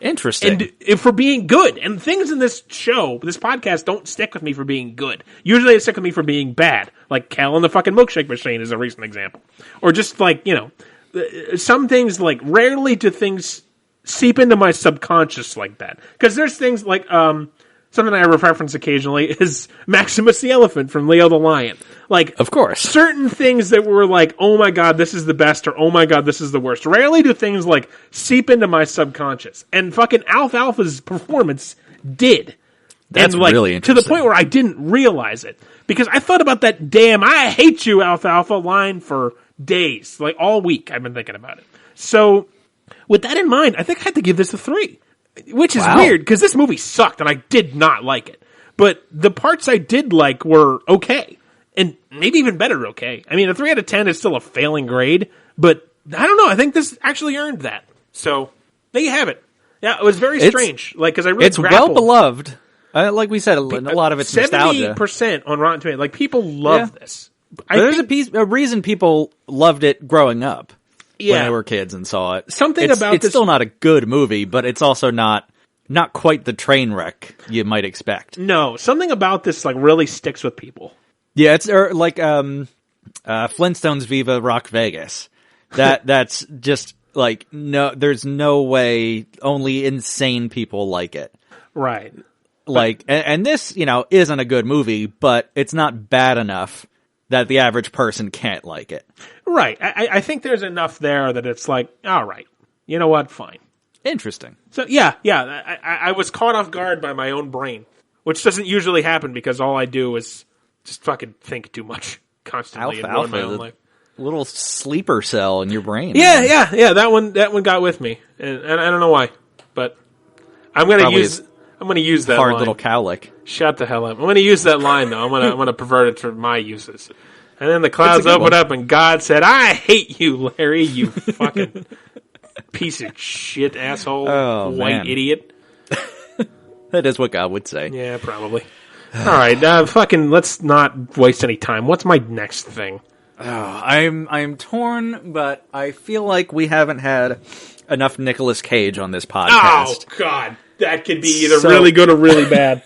Interesting. And for being good. And things in this show, this podcast, don't stick with me for being good. Usually they stick with me for being bad. Like Cal and the fucking milkshake machine is a recent example. Or just like, some things like rarely do things seep into my subconscious like that. Because there's things like, something I reference occasionally is Maximus the elephant from Leo the lion. Like, of course, certain things that were like, oh my god, this is the best, or oh my god, this is the worst. Rarely do things like seep into my subconscious. And fucking Alfalfa's performance did. That's and like, really interesting. to the point where I didn't realize it. Because I thought about that damn I hate you, Alfalfa line for days. Like all week I've been thinking about it. So, with that in mind, I think I had to give this a 3. Which is weird, because this movie sucked, and I did not like it. But the parts I did like were okay. And maybe even better okay. I mean, a 3 out of 10 is still a failing grade, but I don't know, I think this actually earned that. So, there you have it. Yeah, it was very strange. Like, because I really grappled. Well beloved. Like we said, a lot of it's nostalgia. 70% on Rotten Tomatoes. Like, people love this. There's a reason people loved it growing up. When they were kids and saw it. It's still not a good movie, but it's also not quite the train wreck you might expect. No, something about this like really sticks with people. Yeah, it's like Flintstones Viva Rock Vegas. That's just like there's no way only insane people like it. Right. Like and this, isn't a good movie, but it's not bad enough that the average person can't like it. Right. I think there's enough there that it's like, all right, you know what? Fine. Interesting. So, yeah. I was caught off guard by my own brain, which doesn't usually happen because all I do is just fucking think too much constantly and ruin my own life. Little sleeper cell in your brain. Yeah. That one got with me, and I don't know why, but I'm gonna use that hard line. Little cowlick. Shut the hell up! I'm gonna use that line though. I'm gonna pervert it for my uses. And then the clouds opened up, and God said, "I hate you, Larry. You fucking piece of shit, asshole, white idiot." That is what God would say. Yeah, probably. All right, let's not waste any time. What's my next thing? I'm torn, but I feel like we haven't had enough Nicolas Cage on this podcast. Oh God, that could be either really good or really bad.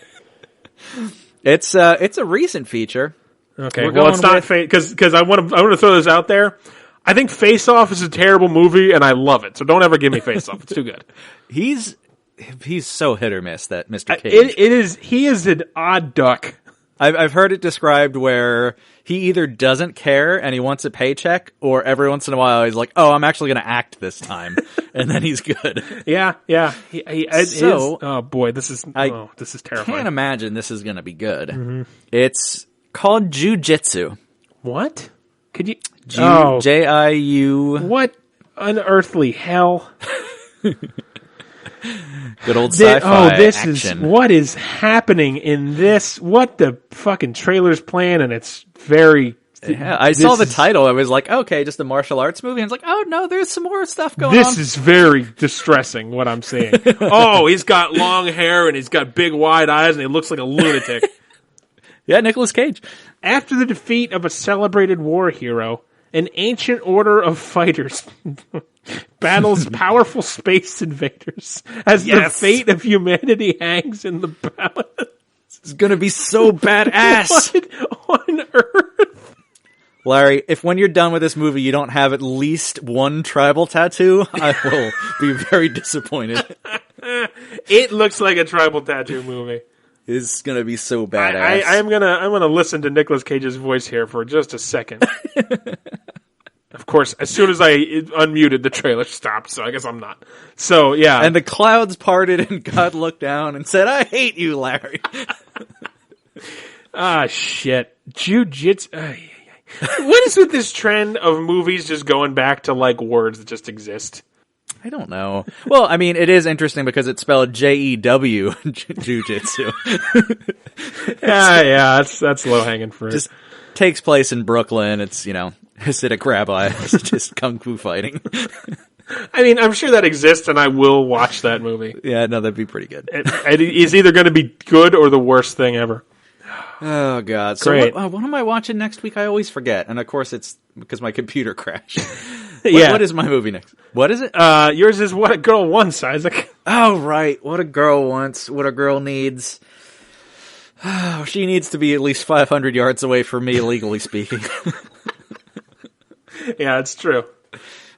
It's a recent feature. Okay, well, it's not because I want to throw this out there. I think Face Off is a terrible movie, and I love it. So don't ever give me Face Off; it's too good. He's so hit or miss, that Mr. Cage. It is. He is an odd duck. I've heard it described where he either doesn't care and he wants a paycheck, or every once in a while he's like, "Oh, I'm actually going to act this time," and then he's good. Yeah. Oh boy, this is terrifying. Can't imagine this is going to be good. Mm-hmm. It's called Jiu-Jitsu. What? Could you? Jiu. What unearthly hell? Good old sci-fi action. What is happening in this? What the fucking trailer's playing, and it's very... Yeah, I saw the title. I was like, okay, just a martial arts movie. And I was like, oh no, there's some more stuff going on. This is very distressing, what I'm seeing. Oh, he's got long hair, and he's got big wide eyes, and he looks like a lunatic. Yeah, Nicolas Cage. After the defeat of a celebrated war hero, an ancient order of fighters battles powerful space invaders as the fate of humanity hangs in the balance. It's going to be so badass. What on earth? Larry, if when you're done with this movie you don't have at least one tribal tattoo, I will be very disappointed. It looks like a tribal tattoo movie. It's going to be so badass. I'm gonna listen to Nicolas Cage's voice here for just a second. Of course, as soon as I unmuted, the trailer stopped, so I guess I'm not. So, yeah. And the clouds parted and God looked down and said, I hate you, Larry. Shit. Jiu-jitsu. What is with this trend of movies just going back to, like, words that just exist? I don't know. Well, I mean, it is interesting because it's spelled Jew, jiu-jitsu. Yeah, that's low-hanging fruit. Just takes place in Brooklyn. It's, Hasidic rabbis just kung fu fighting. I mean, I'm sure that exists, and I will watch that movie. Yeah, no, that'd be pretty good. It's either going to be good or the worst thing ever. Oh, God. So what am I watching next week? I always forget. And, of course, it's because my computer crashed. What is my movie next? What is it? Yours is What a Girl Wants, Isaac. Oh, right. What a Girl Wants. What a Girl Needs. Oh, she needs to be at least 500 yards away from me, legally speaking. Yeah, it's true.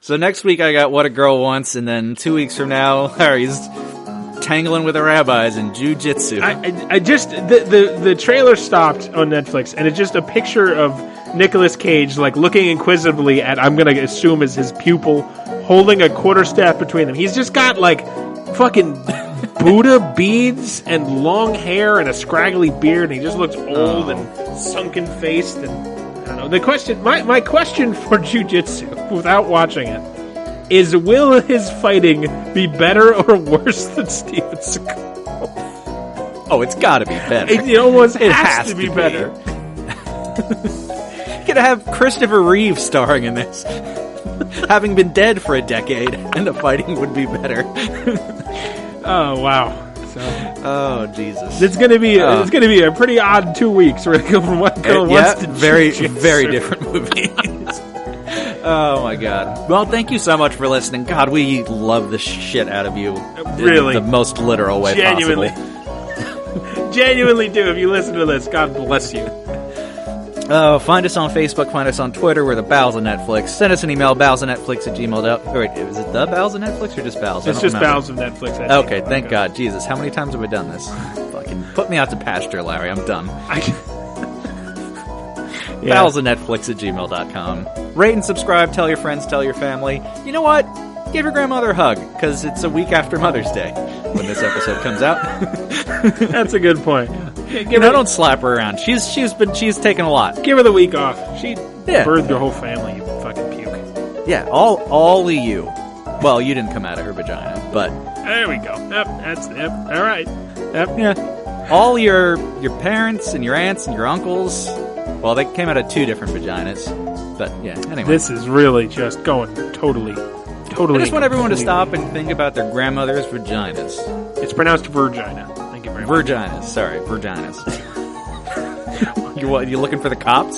So next week I got What a Girl Wants, and then 2 weeks from now, Larry's tangling with the rabbis in jiu-jitsu. I just the trailer stopped on Netflix, and it's just a picture of Nicolas Cage like looking inquisitively at, I'm gonna assume is his pupil, holding a quarterstaff between them. He's just got like fucking Buddha beads and long hair and a scraggly beard, and he just looks old and sunken faced. And I don't know. The question, my question for jiu-jitsu, without watching it, is: will his fighting be better or worse than Steven Seagal? Oh, it's got to be better. It almost has to be better. You could have Christopher Reeve starring in this, having been dead for a decade, and the fighting would be better. Oh wow! Oh Jesus! It's gonna be a pretty odd 2 weeks. We're gonna go from What Girl Wants to very jiu-jitsu. Very different movies. Oh my God! Well, thank you so much for listening. God, we love the shit out of you. Really, in the most literal way genuinely. possible. Genuinely do. If you listen to this, God bless you. Find us on Facebook, find us on Twitter, we're the Bowels of Netflix. Send us an email, bowelsofnetflix@gmail.com. Wait, is it the Bowels of Netflix or just Bowels? It's just Bowels of Netflix. Okay, thank God. Jesus, how many times have we done this? Fucking put me out to pasture, Larry. I'm done. Bowelsofnetflix@gmail.com. Rate and subscribe, tell your friends, tell your family. You know what? Give your grandmother a hug, because it's a week after Mother's Day when this episode comes out. That's a good point. Don't slap her around. She's taken a lot. Give her the week off. She birthed your whole family, you fucking puke. Yeah, all of you. Well, you didn't come out of her vagina, but there we go. All right. Yep. Yeah. All your parents and your aunts and your uncles. Well, they came out of 2 different vaginas. But yeah, anyway. This is really just going totally. I just want everyone to stop and think about their grandmother's vaginas. It's pronounced virgina. Thank you very much. Vaginas. Sorry, vaginas. You looking for the cops?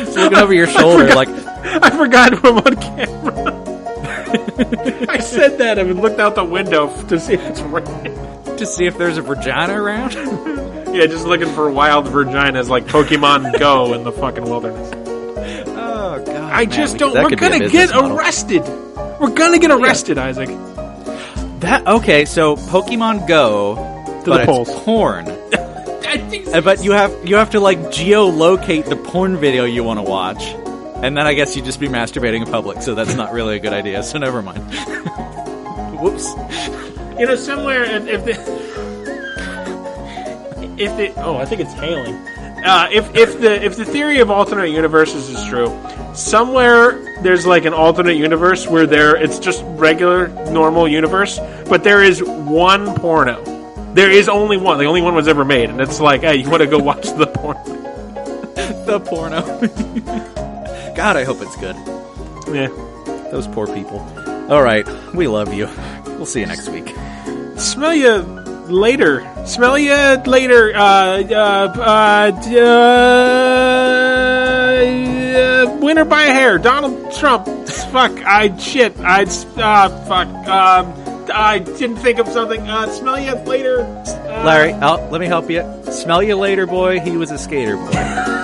Just looking over your shoulder I forgot I'm on camera. I said that and looked out the window to see if it's right. To see if there's a vagina around? Yeah, just looking for wild vaginas like Pokemon Go in the fucking wilderness. Oh, God. I just don't... We're gonna get arrested. We're gonna get arrested, Isaac. Okay, so Pokemon Go, but it's porn. I think but you have to, like, geolocate the porn video you want to watch. And then I guess you'd just be masturbating in public, so that's not really a good idea, so never mind. Whoops. Somewhere, I think it's hailing. if the theory of alternate universes is true, somewhere there's like an alternate universe where it's just regular normal universe, but there is one porno. There is only one. The only one was ever made, and it's like, hey, you want to go watch the porno? The porno. God, I hope it's good. Yeah. Those poor people. All right, we love you. We'll see you next week. Smell you later. Smell you later. Winner by a hair. Donald Trump. Fuck. I didn't think of something. Smell you later. Larry, let me help you. Smell you later, boy. He was a skater boy.